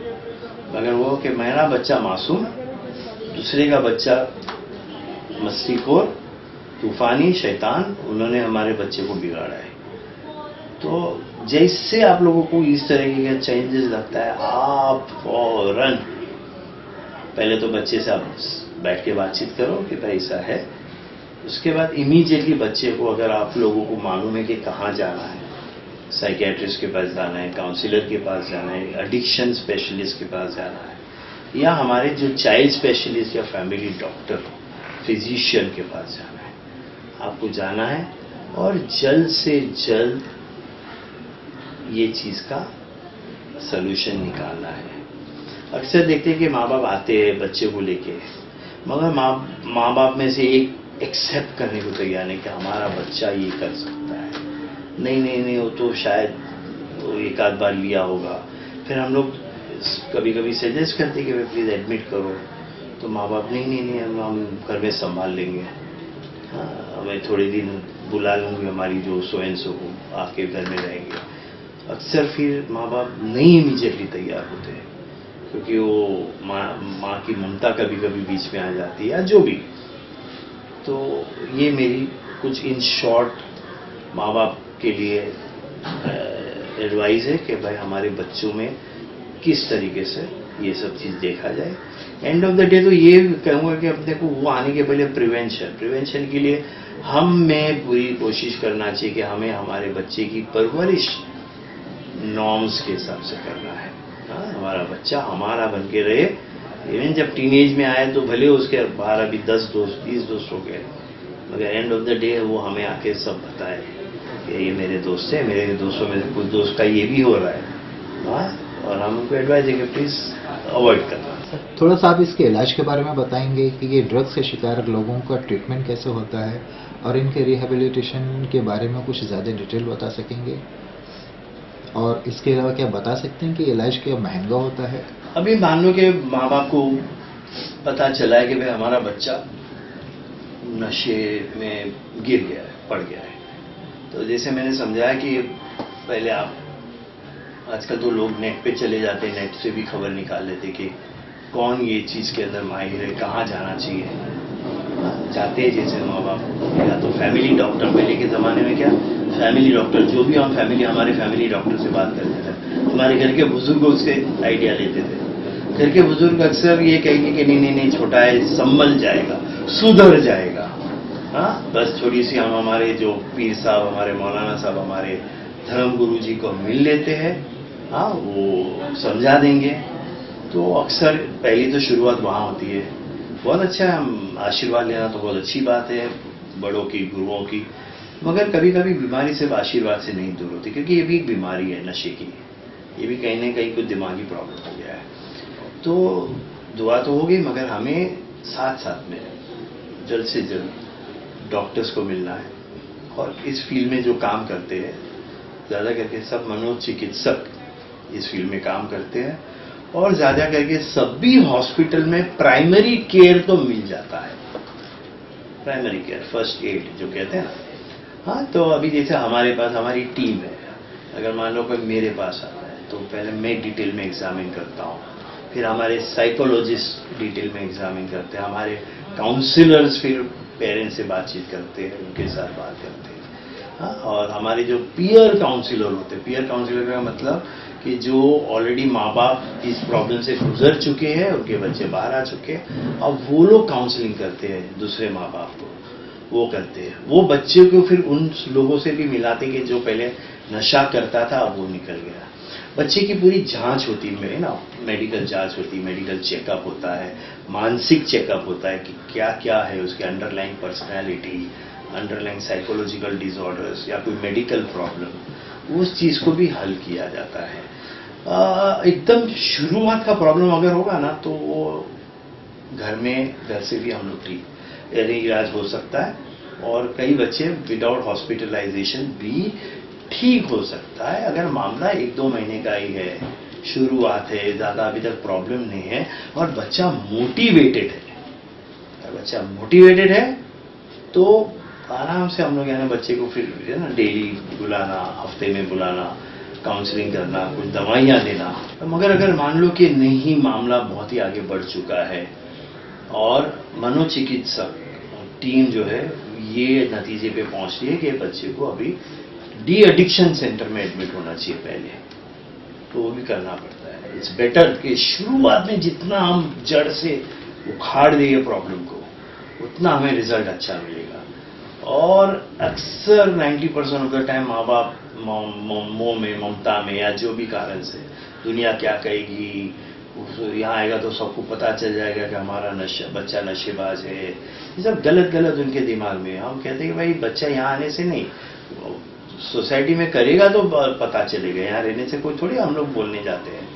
मगर वो कि मेरा बच्चा मासूम, दूसरे का बच्चा मस्तीखोर, तूफानी, शैतान, उन्होंने हमारे बच्चे को बिगाड़ा है। तो जैसे आप लोगों को इस तरह के चेंजेस लगता है, आप फौरन पहले तो बच्चे से आप बैठ के बातचीत करो कि भाई ऐसा है। उसके बाद इमीडिएटली बच्चे को, अगर आप लोगों को मालूम है कि कहाँ जाना है, साइकियाट्रिस्ट के पास जाना है, काउंसलर के पास जाना है, एडिक्शन स्पेशलिस्ट के पास जाना है, या हमारे जो चाइल्ड स्पेशलिस्ट या फैमिली डॉक्टर, फिजिशियन के पास जाना है, आपको जाना है और जल्द से जल्द ये चीज का सलूशन निकालना है। अक्सर देखते हैं कि माँ बाप आते हैं बच्चे को लेके, मगर माँ बाप में से एक एक्सेप्ट करने को तैयार नहीं कि हमारा बच्चा ये कर सकता है। नहीं, वो तो शायद वो एक आध बार लिया होगा। फिर हम लोग कभी कभी सजेस्ट करते कि भाई प्लीज एडमिट करो, तो माँ बाप नहीं, हम घर में संभाल लेंगे, हाँ हमें थोड़े दिन बुला लूंगी हमारी जो सो एंड सो को, आके घर में रहेंगे। अक्सर फिर माँ बाप नहीं इमीडिएटली तैयार होते हैं, क्योंकि वो माँ की ममता कभी कभी बीच में आ जाती है या जो भी। तो ये मेरी कुछ इन शॉर्ट माँ बाप के लिए एडवाइस है कि भाई हमारे बच्चों में किस तरीके से ये सब चीज़ देखा जाए। एंड ऑफ द डे तो ये कहूँगा कि अपने को वो आने के पहले प्रिवेंशन के लिए हमें पूरी कोशिश करना चाहिए कि हमें हमारे बच्चे की परवरिश नॉर्म्स के हिसाब से करना है। हाँ, हमारा बच्चा हमारा बन के रहे। इवन जब टीनेज में आए तो भले उसके बाहर अभी 10 दोस्त 20 दोस्त हो गए, मगर एंड ऑफ द डे वो हमें आके सब बताए कि ये मेरे दोस्त है, मेरे दोस्तों में से कुछ दोस्त का ये भी हो रहा है। हाँ, और हम उनको एडवाइस देंगे प्लीज अवॉइड करना। थोड़ा सा आप इसके इलाज के बारे में बताएंगे कि ये ड्रग्स के शिकार लोगों का ट्रीटमेंट कैसे होता है, और इनके रिहेबिलिटेशन के बारे में कुछ ज़्यादा डिटेल बता सकेंगे? और इसके अलावा क्या बता सकते हैं कि इलाज क्या महंगा होता है? अभी मान लो कि माँ बाप को पता चला है कि भाई हमारा बच्चा नशे में गिर गया है, पड़ गया है, तो जैसे मैंने समझाया कि पहले आप, आजकल तो लोग नेट पे चले जाते हैं, नेट से भी खबर निकाल लेते कि कौन ये चीज़ के अंदर माहिर है, कहाँ जाना चाहिए। जाते हैं जैसे माँ बाप, या तो फैमिली डॉक्टर, पहले के ज़माने में क्या फैमिली डॉक्टर, जो भी हम हमारे फैमिली डॉक्टर से बात करते थे, हमारे घर के बुजुर्ग उससे आइडिया लेते थे। घर के बुजुर्ग अक्सर ये कहेंगे कि नहीं छोटा है, संभल जाएगा, सुधर जाएगा। हाँ, बस थोड़ी सी हम हमारे जो पीर साहब, हमारे मौलाना साहब, हमारे धर्म गुरु जी को मिल लेते हैं, हाँ वो समझा देंगे। तो अक्सर पहली तो शुरुआत वहाँ होती है। बहुत अच्छा है, हम आशीर्वाद लेना तो बहुत अच्छी बात है बड़ों की, गुरुओं की, मगर कभी कभी बीमारी सिर्फ आशीर्वाद से नहीं दूर होती, क्योंकि ये भी एक बीमारी है नशे की, ये भी कहीं ना कहीं कुछ दिमागी प्रॉब्लम हो गया है। तो दुआ तो होगी, मगर हमें साथ साथ में जल्द से जल्द डॉक्टर्स को मिलना है, और इस फील्ड में जो काम करते हैं, ज़्यादा करके सब मनोचिकित्सक इस फील्ड में काम करते हैं, और ज़्यादा करके सभी हॉस्पिटल में प्राइमरी केयर तो मिल जाता है, प्राइमरी केयर, फर्स्ट एड जो कहते हैं ना। हाँ, तो अभी जैसे हमारे पास हमारी टीम है, अगर मान लो कोई मेरे पास आता है तो पहले मैं डिटेल में एग्जामिन करता हूँ, फिर हमारे साइकोलॉजिस्ट डिटेल में एग्जामिन करते हैं, हमारे काउंसलर्स फिर पेरेंट्स से बातचीत करते हैं, उनके साथ बात करते हैं। हाँ, और हमारे जो पीयर काउंसलर होते हैं, पीयर काउंसलर का मतलब कि जो ऑलरेडी माँ बाप इस प्रॉब्लम से गुजर चुके हैं, उनके बच्चे बाहर आ चुके हैं, अब वो लोग काउंसलिंग करते हैं दूसरे माँ बाप को, वो करते हैं। वो बच्चे को फिर उन लोगों से भी मिलाते हैं कि जो पहले नशा करता था अब वो निकल गया। बच्चे की पूरी जांच होती है ना, मेडिकल जांच होती है, मेडिकल चेकअप होता है, मानसिक चेकअप होता है कि क्या क्या है उसके underlying personality, underlying psychological disorders या कोई मेडिकल प्रॉब्लम, उस चीज़ को भी हल किया जाता है। एकदम शुरुआत का प्रॉब्लम अगर होगा ना, तो वो घर में, घर से भी हम लोग ठीक यानी इलाज हो सकता है। और कई बच्चे विदाउट हॉस्पिटलाइजेशन भी ठीक हो सकता है अगर मामला 1-2 महीने का ही है, शुरुआत है, ज़्यादा अभी तक प्रॉब्लम नहीं है और बच्चा मोटिवेटेड है। अगर बच्चा मोटिवेटेड है तो आराम से हम लोग यानी बच्चे को फिर ना डेली बुलाना, हफ्ते में बुलाना, काउंसलिंग करना, कुछ दवाइयाँ देना। मगर अगर मान लो कि नहीं, मामला बहुत ही आगे बढ़ चुका है और मनोचिकित्सक टीम जो है ये नतीजे पे पहुंची है कि बच्चे को अभी डी एडिक्शन सेंटर में एडमिट होना चाहिए पहले, तो वो भी करना पड़ता है। इट्स बेटर कि शुरुआत में जितना हम जड़ से उखाड़ देंगे प्रॉब्लम को उतना हमें रिजल्ट अच्छा मिलेगा। और अक्सर 90% ऑफ द टाइम माँ बाप मोह में, ममता में या जो भी कारण से दुनिया क्या कहेगी, यहाँ आएगा तो सबको पता चल जाएगा कि हमारा बच्चा नशेबाज है, ये सब गलत गलत उनके दिमाग में। हम कहते हैं कि भाई बच्चा यहाँ आने से नहीं, सोसाइटी में करेगा तो पता चलेगा, यहाँ रहने से कोई थोड़ी हम लोग बोलने जाते हैं।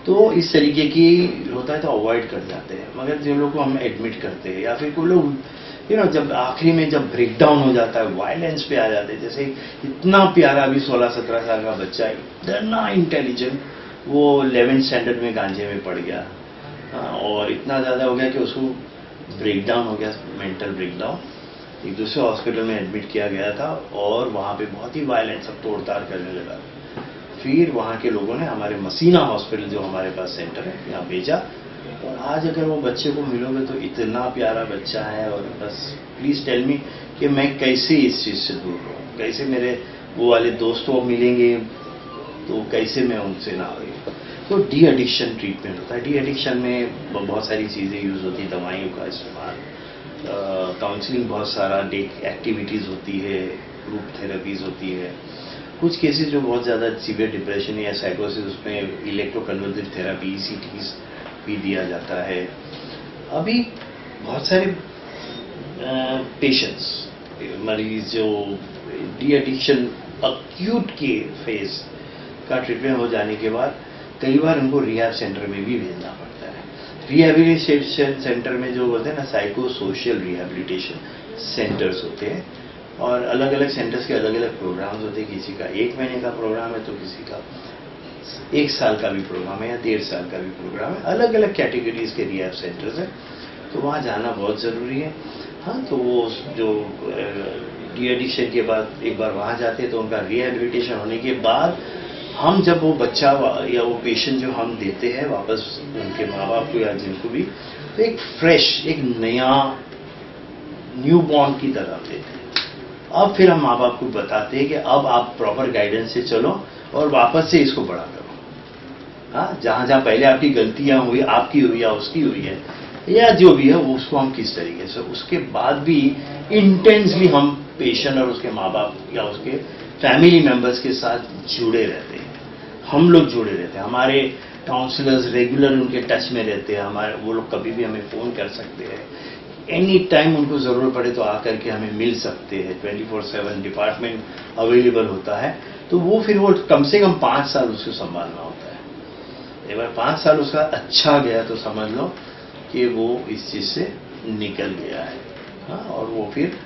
तो इस तरीके की होता है तो अवॉइड कर जाते हैं। मगर जो लोग को हम एडमिट करते हैं या फिर कोई लोग जब आखिरी में जब ब्रेकडाउन हो जाता है, वायलेंस पे आ जाते हैं, जैसे इतना प्यारा अभी 16-17 साल का बच्चा है, इतना इंटेलिजेंट, वो 11th स्टैंडर्ड में गांजे में पड़ गया और इतना ज़्यादा हो गया कि उसको ब्रेकडाउन हो गया, मेंटल ब्रेकडाउन। एक दूसरे हॉस्पिटल में एडमिट किया गया था और वहाँ पे बहुत ही वायलेंस, सब तोड़ताड़ करने लगा। फिर वहाँ के लोगों ने हमारे मसीना हॉस्पिटल जो हमारे पास सेंटर है यहाँ भेजा और आज अगर वो बच्चे को मिलोगे तो इतना प्यारा बच्चा है। और बस प्लीज़ टेल मी कि मैं कैसे इस चीज़ से दूर रहूँ, कैसे मेरे वो वाले दोस्तों मिलेंगे तो कैसे मैं उनसे ना हो। तो डी एडिक्शन ट्रीटमेंट होता है। डी एडिक्शन में बहुत सारी चीज़ें यूज़ होती हैं, दवाइयों का इस्तेमाल, काउंसलिंग, बहुत सारा एक्टिविटीज़ होती है, ग्रुप थेरेपीज़ होती है। कुछ केसेस जो बहुत ज़्यादा सीवियर डिप्रेशन या साइकोसिस, उसमें इलेक्ट्रोकन्वर्सिव थेरेपी, ECTs भी दिया जाता है। अभी बहुत सारे पेशेंट्स, मरीज जो डी एडिक्शन अक्यूट के फेज का ट्रीटमेंट हो जाने के बाद कई बार उनको रिहैब सेंटर में भी भेजना पड़ता है। रिहैबिलिटेशन सेंटर में जो बोलते हैं ना, साइको सोशल रिहैबिलिटेशन सेंटर्स होते हैं और अलग अलग सेंटर्स के अलग अलग प्रोग्राम्स होते हैं। किसी का 1 महीने का प्रोग्राम है तो किसी का 1 साल का भी प्रोग्राम है या 1.5 साल का भी प्रोग्राम है। अलग अलग कैटेगरीज के रिहैब सेंटर्स हैं, तो वहाँ जाना बहुत ज़रूरी है। हाँ, तो वो जो डी एडिक्शन के बाद एक बार वहाँ जाते हैं तो उनका रिहैबिलिटेशन होने के बाद हम जब वो बच्चा या वो पेशेंट जो हम देते हैं वापस उनके माँ बाप को या जिनको भी, तो एक फ्रेश, एक नया न्यू बॉर्न की तरह देते हैं। अब फिर हम माँ बाप को बताते हैं कि अब आप प्रॉपर गाइडेंस से चलो और वापस से इसको बड़ा करो। हाँ, जहाँ जहाँ पहले आपकी गलतियाँ हुई, आपकी हुई या उसकी हुई है या जो भी है, वो उसको हम किस तरीके से, उसके बाद भी इंटेंसली हम पेशेंट और उसके माँ बाप या उसके फैमिली मेंबर्स के साथ जुड़े रहते हैं। हम लोग जुड़े रहते हैं, हमारे काउंसलर्स रेगुलर उनके टच में रहते हैं। हमारे वो लोग कभी भी हमें फ़ोन कर सकते हैं, एनी टाइम उनको ज़रूरत पड़े तो आकर के हमें मिल सकते हैं। 24/7 डिपार्टमेंट अवेलेबल होता है। तो वो फिर वो कम से कम 5 साल उसको संभालना होता है। एक बार 5 साल उसका अच्छा गया तो समझ लो कि वो इस चीज़ से निकल गया है। हाँ, और वो फिर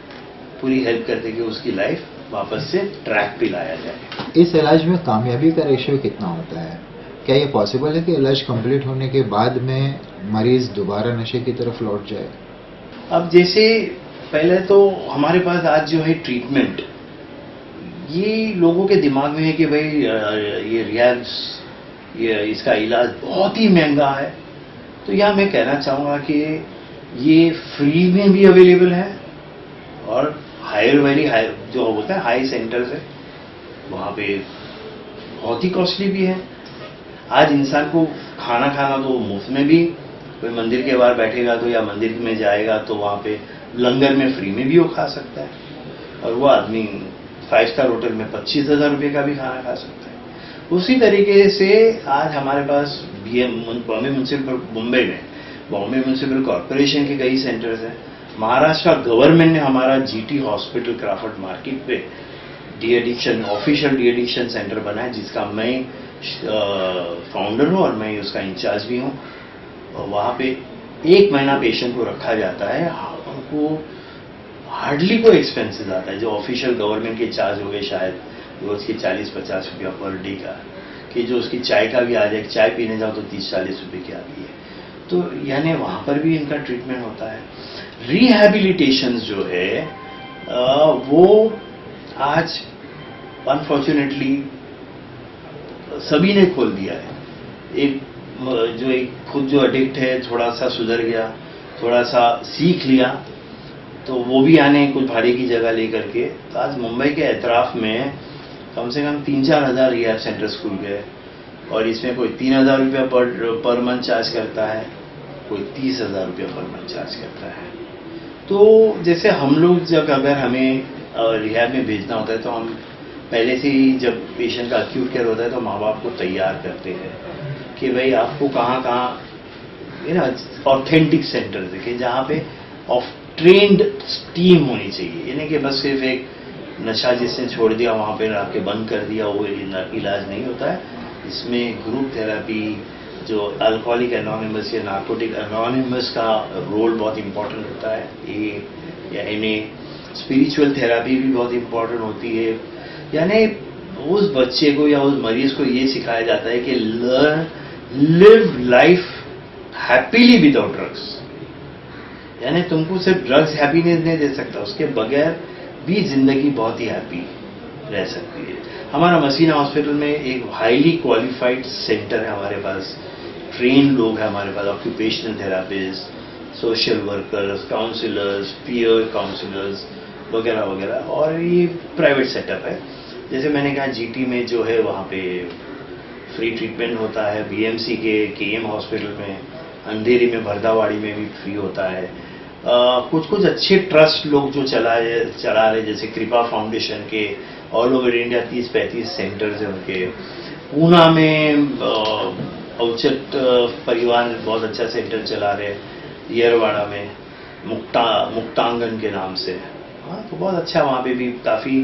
पूरी हेल्प करते कि उसकी लाइफ वापस से ट्रैक पे लाया जाए। इस इलाज में कामयाबी का रेशियो कितना होता है? क्या ये पॉसिबल है कि इलाज कंप्लीट होने के बाद में मरीज दोबारा नशे की तरफ लौट जाए? अब जैसे पहले तो हमारे पास आज जो है ट्रीटमेंट, ये लोगों के दिमाग में है कि भाई ये रिहैब्स, ये इसका इलाज बहुत ही महंगा है। तो यह मैं कहना चाहूँगा कि ये फ्री में भी अवेलेबल है और वेरी हाई जो होता है हाई सेंटर्स है, वहाँ पे बहुत ही कॉस्टली भी है। आज इंसान को खाना खाना तो मुफ्त में भी, कोई मंदिर के बाहर बैठेगा तो या मंदिर में जाएगा तो वहाँ पे लंगर में फ्री में भी वो खा सकता है और वो आदमी 5 स्टार होटल में 25,000 रुपये का भी खाना खा सकता है। उसी तरीके से आज हमारे पास बॉम्बे म्यूनसिपल कॉरपोरेशन के कई सेंटर्स हैं। महाराष्ट्र गवर्नमेंट ने हमारा GT हॉस्पिटल क्राफर्ड मार्केट पे de addiction, official de addiction centre बनाया, जिसका मैं फाउंडर हूँ और मैं उसका इंचार्ज भी हूँ। और वहाँ पे 1 महीना पेशेंट को रखा जाता है, उनको हार्डली कोई एक्सपेंसेस आता है, जो ऑफिशियल गवर्नमेंट के चार्ज हो गए शायद रोज के 40-50 रुपया पर डे का, कि जो उसकी चाय का भी आ जाए, चाय पीने जाओ तो 30-40 रुपये की आती है। तो यानी वहाँ पर भी इनका ट्रीटमेंट होता है। रिहैबिलिटेशन जो है वो आज अनफॉर्चुनेटली सभी ने खोल दिया है। एक खुद जो एडिक्ट है थोड़ा सा सुधर गया, थोड़ा सा सीख लिया, तो वो भी आने कुछ भाड़े की जगह लेकर के। तो आज मुंबई के एतराफ में कम से कम 3-4 हज़ार रिहैब सेंटर्स खुल गए, और इसमें कोई 3,000 रुपया पर मंथ चार्ज करता है, कोई 30,000 रुपया पर मंथ चार्ज करता है। तो जैसे हम लोग जब अगर हमें रिहैब में भेजना होता है तो हम पहले से ही, जब पेशेंट का एक्यूट केयर होता है तो माँ बाप को तैयार करते हैं कि भाई आपको कहाँ ऑथेंटिक सेंटर देखे जहाँ पे ऑफ ट्रेंड टीम होनी चाहिए, यानी कि बस सिर्फ एक नशा जिसने छोड़ दिया वहाँ पे रख के बंद कर दिया वो इलाज नहीं होता है। इसमें ग्रुप थेरेपी, जो अल्कोहलिक एनोनिमस या नार्कोटिक एनोनिमस का रोल बहुत इंपॉर्टेंट होता है, ये या इन्हें स्पिरिचुअल थेरेपी भी बहुत इंपॉर्टेंट होती है। यानी उस बच्चे को या उस मरीज को ये सिखाया जाता है कि live life happily without drugs. यानी तुमको सिर्फ ड्रग्स हैप्पीनेस नहीं दे सकता, उसके बगैर भी जिंदगी बहुत ही हैप्पी रह सकती है। हमारा मसीना हॉस्पिटल में एक हाईली क्वालिफाइड सेंटर है, हमारे पास ट्रेन लोग हैं, हमारे पास occupational therapist, social workers, counsellors, peer counsellors वगैरह वगैरह, और ये प्राइवेट सेटअप है। जैसे मैंने कहा जीटी में जो है वहाँ पे फ्री ट्रीटमेंट होता है, बीएमसी के केएम हॉस्पिटल में, अंधेरी में, भरदावाड़ी में भी फ्री होता है। कुछ अच्छे ट्रस्ट लोग जो चला रहे, जैसे कृपा फाउंडेशन के ऑल ओवर इंडिया 30-35 सेंटर्स हैं उनके। पूना में औचट परिवार बहुत अच्छा सेंटर चला रहे, येरवाड़ा में मुक्तांगन के नाम से। हाँ, तो बहुत अच्छा, वहाँ पे भी काफ़ी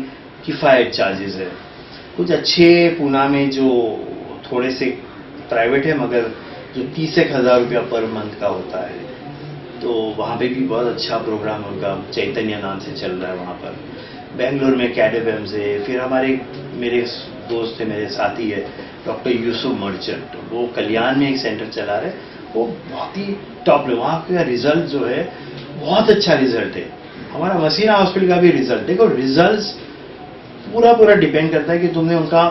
किफ़ायत चार्जेस है। कुछ अच्छे पूना में जो थोड़े से प्राइवेट है मगर जो 30,000 रुपया पर मंथ का होता है, तो वहाँ पे भी बहुत अच्छा प्रोग्राम उनका चैतन्य नाम से चल रहा है वहाँ पर। बेंगलोर में कैडेबेम से, फिर मेरे दोस्त है, मेरे साथी है डॉक्टर यूसुफ मर्चेंट, वो कल्याण में एक सेंटर चला रहे, वो बहुत ही टॉप है। वहाँ का रिजल्ट जो है बहुत अच्छा रिजल्ट है। हमारा मसीना हॉस्पिटल का भी रिजल्ट देखो, रिजल्ट पूरा डिपेंड करता है कि तुमने उनका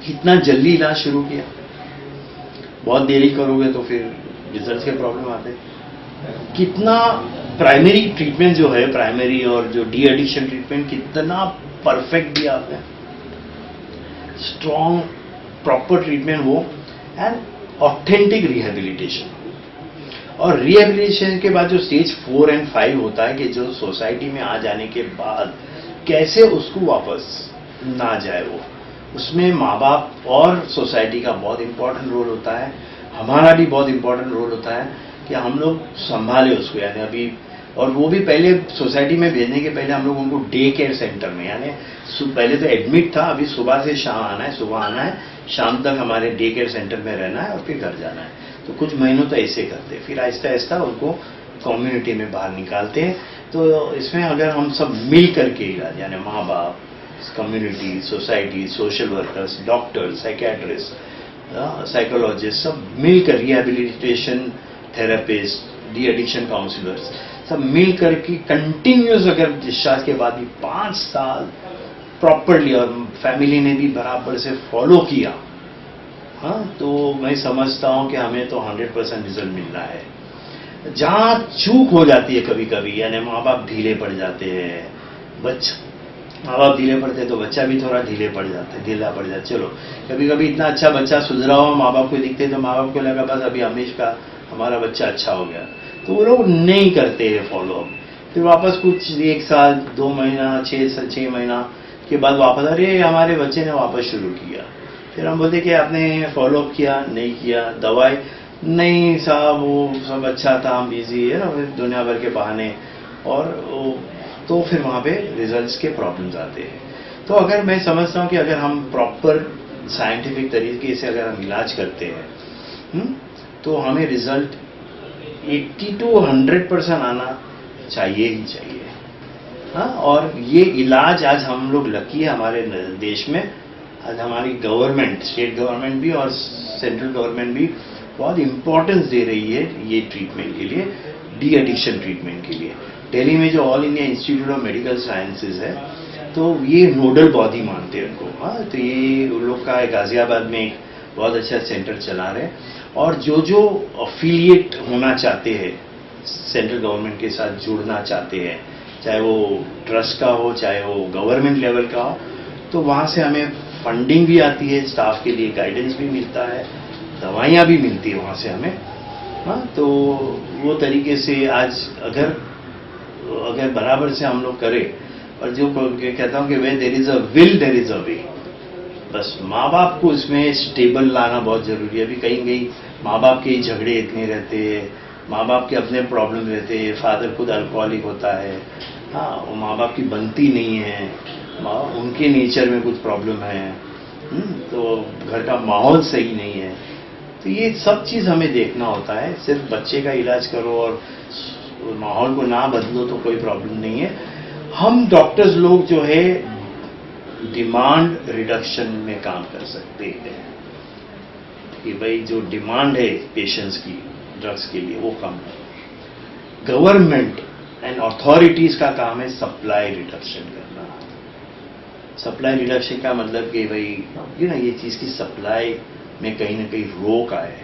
कितना जल्दी इलाज शुरू किया। बहुत देरी करोगे तो फिर रिजल्ट के प्रॉब्लम आते हैं। कितना प्राइमरी ट्रीटमेंट जो है, प्राइमरी और जो डी एडिक्शन ट्रीटमेंट कितना परफेक्ट दिया आपने, स्ट्रॉन्ग प्रॉपर ट्रीटमेंट वो, एंड ऑथेंटिक रिहेबिलिटेशन। और रिहेबिलिटेशन के बाद जो स्टेज 4 और 5 होता है कि जो सोसाइटी में आ जाने के बाद कैसे उसको वापस ना जाए, वो उसमें माँ बाप और सोसाइटी का बहुत इंपॉर्टेंट रोल होता है, हमारा भी बहुत इंपॉर्टेंट रोल होता है कि हम लोग संभाले उसको। यानी अभी, और वो भी पहले सोसाइटी में भेजने के पहले हम लोग उनको डे केयर सेंटर में, यानी पहले तो एडमिट था, अभी सुबह से शाम आना है, सुबह आना है, शाम तक हमारे डे केयर सेंटर में रहना है और फिर घर जाना है। तो कुछ महीनों तो ऐसे करते हैं, फिर आहिस्ता आहिस्ता उनको कम्युनिटी में बाहर निकालते हैं। तो इसमें अगर हम सब मिल करके इलाज, यानी माँ बाप, community, society, social workers, doctors, psychiatrist, psychologist, सब मिलकर, rehabilitation therapist, de addiction counsellors, सब मिल करके कंटिन्यूस अगर डिस्चार्ज के बाद भी 5 साल प्रॉपरली, और फैमिली ने भी बराबर से फॉलो किया, हाँ, तो मैं समझता हूं कि हमें तो 100% रिजल्ट मिल रहा है। जहां चूक हो जाती है कभी कभी, यानी माँ बाप ढीले पड़ जाते हैं, माँ बाप ढीले पड़ते हैं तो बच्चा भी थोड़ा ढीला पड़ जाता है। चलो, कभी कभी इतना अच्छा बच्चा सुधरा हुआ माँ बाप को दिखते तो माँ बाप को लगा बस अभी हमारा बच्चा अच्छा हो गया, तो वो लोग नहीं करते हैं फॉलोअप। फिर वापस कुछ 1 साल 2 महीना 6 महीना के बाद वापस, अरे हमारे बच्चे ने वापस शुरू किया। फिर हम बोलते कि आपने फॉलोअप किया नहीं किया, दवाई नहीं साहब वो सब अच्छा था, हम बिजी है ना, दुनिया भर के बहाने, और तो फिर वहाँ पे रिजल्ट्स के प्रॉब्लम्स आते हैं। तो अगर मैं समझता हूँ कि अगर हम प्रॉपर साइंटिफिक तरीके से अगर हम इलाज करते हैं तो हमें रिजल्ट 80 to 100% आना चाहिए ही चाहिए। हाँ, और ये इलाज आज हम लोग लकी है हमारे देश में, आज हमारी गवर्नमेंट, स्टेट गवर्नमेंट भी और सेंट्रल गवर्नमेंट भी बहुत इंपॉर्टेंस दे रही है ये ट्रीटमेंट के लिए, डी एडिक्शन ट्रीटमेंट के लिए। दिल्ली में जो all India institute of medical sciences है, तो ये नोडल बॉडी मानते हैं उनको। हाँ, तो ये उन लोग का गाजियाबाद में एक बहुत अच्छा सेंटर चला रहे हैं, और जो जो अफिलिएट होना चाहते हैं, सेंट्रल गवर्नमेंट के साथ जुड़ना चाहते हैं, चाहे वो ट्रस्ट का हो, चाहे वो गवर्नमेंट लेवल का हो, तो वहाँ से हमें फंडिंग भी आती है, स्टाफ के लिए गाइडेंस भी मिलता है, दवाइयाँ भी मिलती है वहाँ से हमें। हाँ, तो वो तरीके से आज अगर बराबर से हम लोग करें, और जो कहता हूँ कि way there is a will there is a way, बस माँ बाप को इसमें स्टेबल लाना बहुत जरूरी है। अभी कहीं कहीं माँ बाप के झगड़े इतने रहते हैं, माँ बाप के अपने प्रॉब्लम रहते हैं, फादर खुद अल्कोहलिक होता है, हाँ, वो माँ बाप की बनती नहीं है, उनके नेचर में कुछ प्रॉब्लम है, तो घर का माहौल सही नहीं है, तो ये सब चीज़ हमें देखना होता है। सिर्फ बच्चे का इलाज करो और माहौल को ना बदलो तो कोई प्रॉब्लम नहीं है। हम डॉक्टर्स लोग जो है डिमांड रिडक्शन में काम कर सकते हैं कि भाई जो डिमांड है पेशेंट्स की ड्रग्स के लिए वो कम है। गवर्नमेंट एंड अथॉरिटीज का काम है सप्लाई रिडक्शन करना। सप्लाई रिडक्शन का मतलब कि भाई ये चीज़ की सप्लाई में कहीं ना कहीं रोक आए,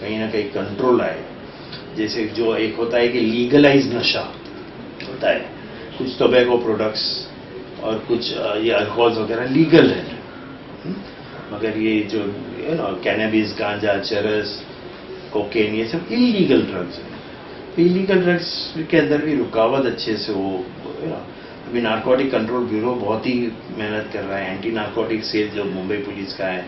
कहीं ना कहीं कंट्रोल आए। जैसे जो एक होता है कि लीगलाइज नशा होता है, कुछ टोबैको प्रोडक्ट्स और कुछ ये अल्कोहल्स वगैरह लीगल है, मगर ये जो कैनबिस, गांजा, चरस, कोकेन, ये सब इलीगल ड्रग्स हैं। तो इलीगल ड्रग्स के अंदर भी रुकावट अच्छे से हो। अभी नारकोटिक कंट्रोल ब्यूरो बहुत ही मेहनत कर रहा है, एंटी नारकोटिक सेल जो मुंबई पुलिस का है,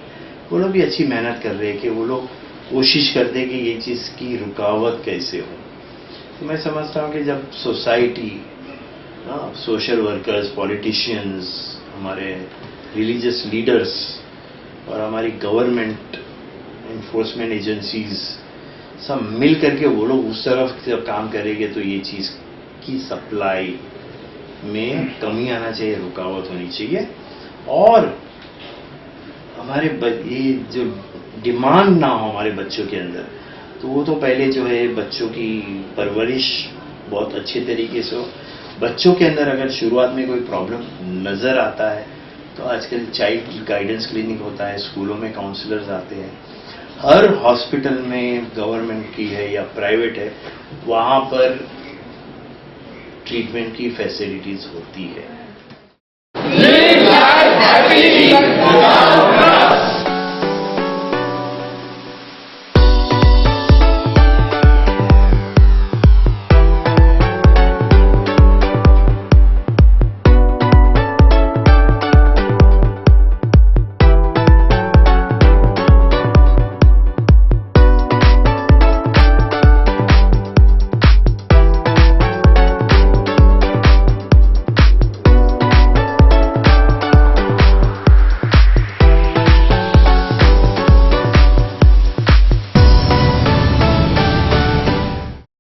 वो लोग भी अच्छी मेहनत कर रहे हैं कि वो लोग कोशिश करते हैं कि ये चीज़ की रुकावट कैसे हो। तो मैं समझता हूँ कि जब सोसाइटी, सोशल वर्कर्स, पॉलिटिशियंस, हमारे रिलीजियस लीडर्स और हमारी गवर्नमेंट इन्फोर्समेंट एजेंसीज सब मिल करके वो लोग उस तरफ जब काम करेंगे तो ये चीज़ की सप्लाई में कमी आना चाहिए, रुकावट होनी चाहिए। और हमारे ये जो डिमांड ना हो हमारे बच्चों के अंदर, तो वो तो पहले जो है बच्चों की परवरिश बहुत अच्छे तरीके से हो। बच्चों के अंदर अगर शुरुआत में कोई प्रॉब्लम नज़र आता है तो आजकल चाइल्ड गाइडेंस क्लिनिक होता है, स्कूलों में काउंसलर्स आते हैं, हर हॉस्पिटल में गवर्नमेंट की है या प्राइवेट है, वहाँ पर ट्रीटमेंट की फैसिलिटीज होती है।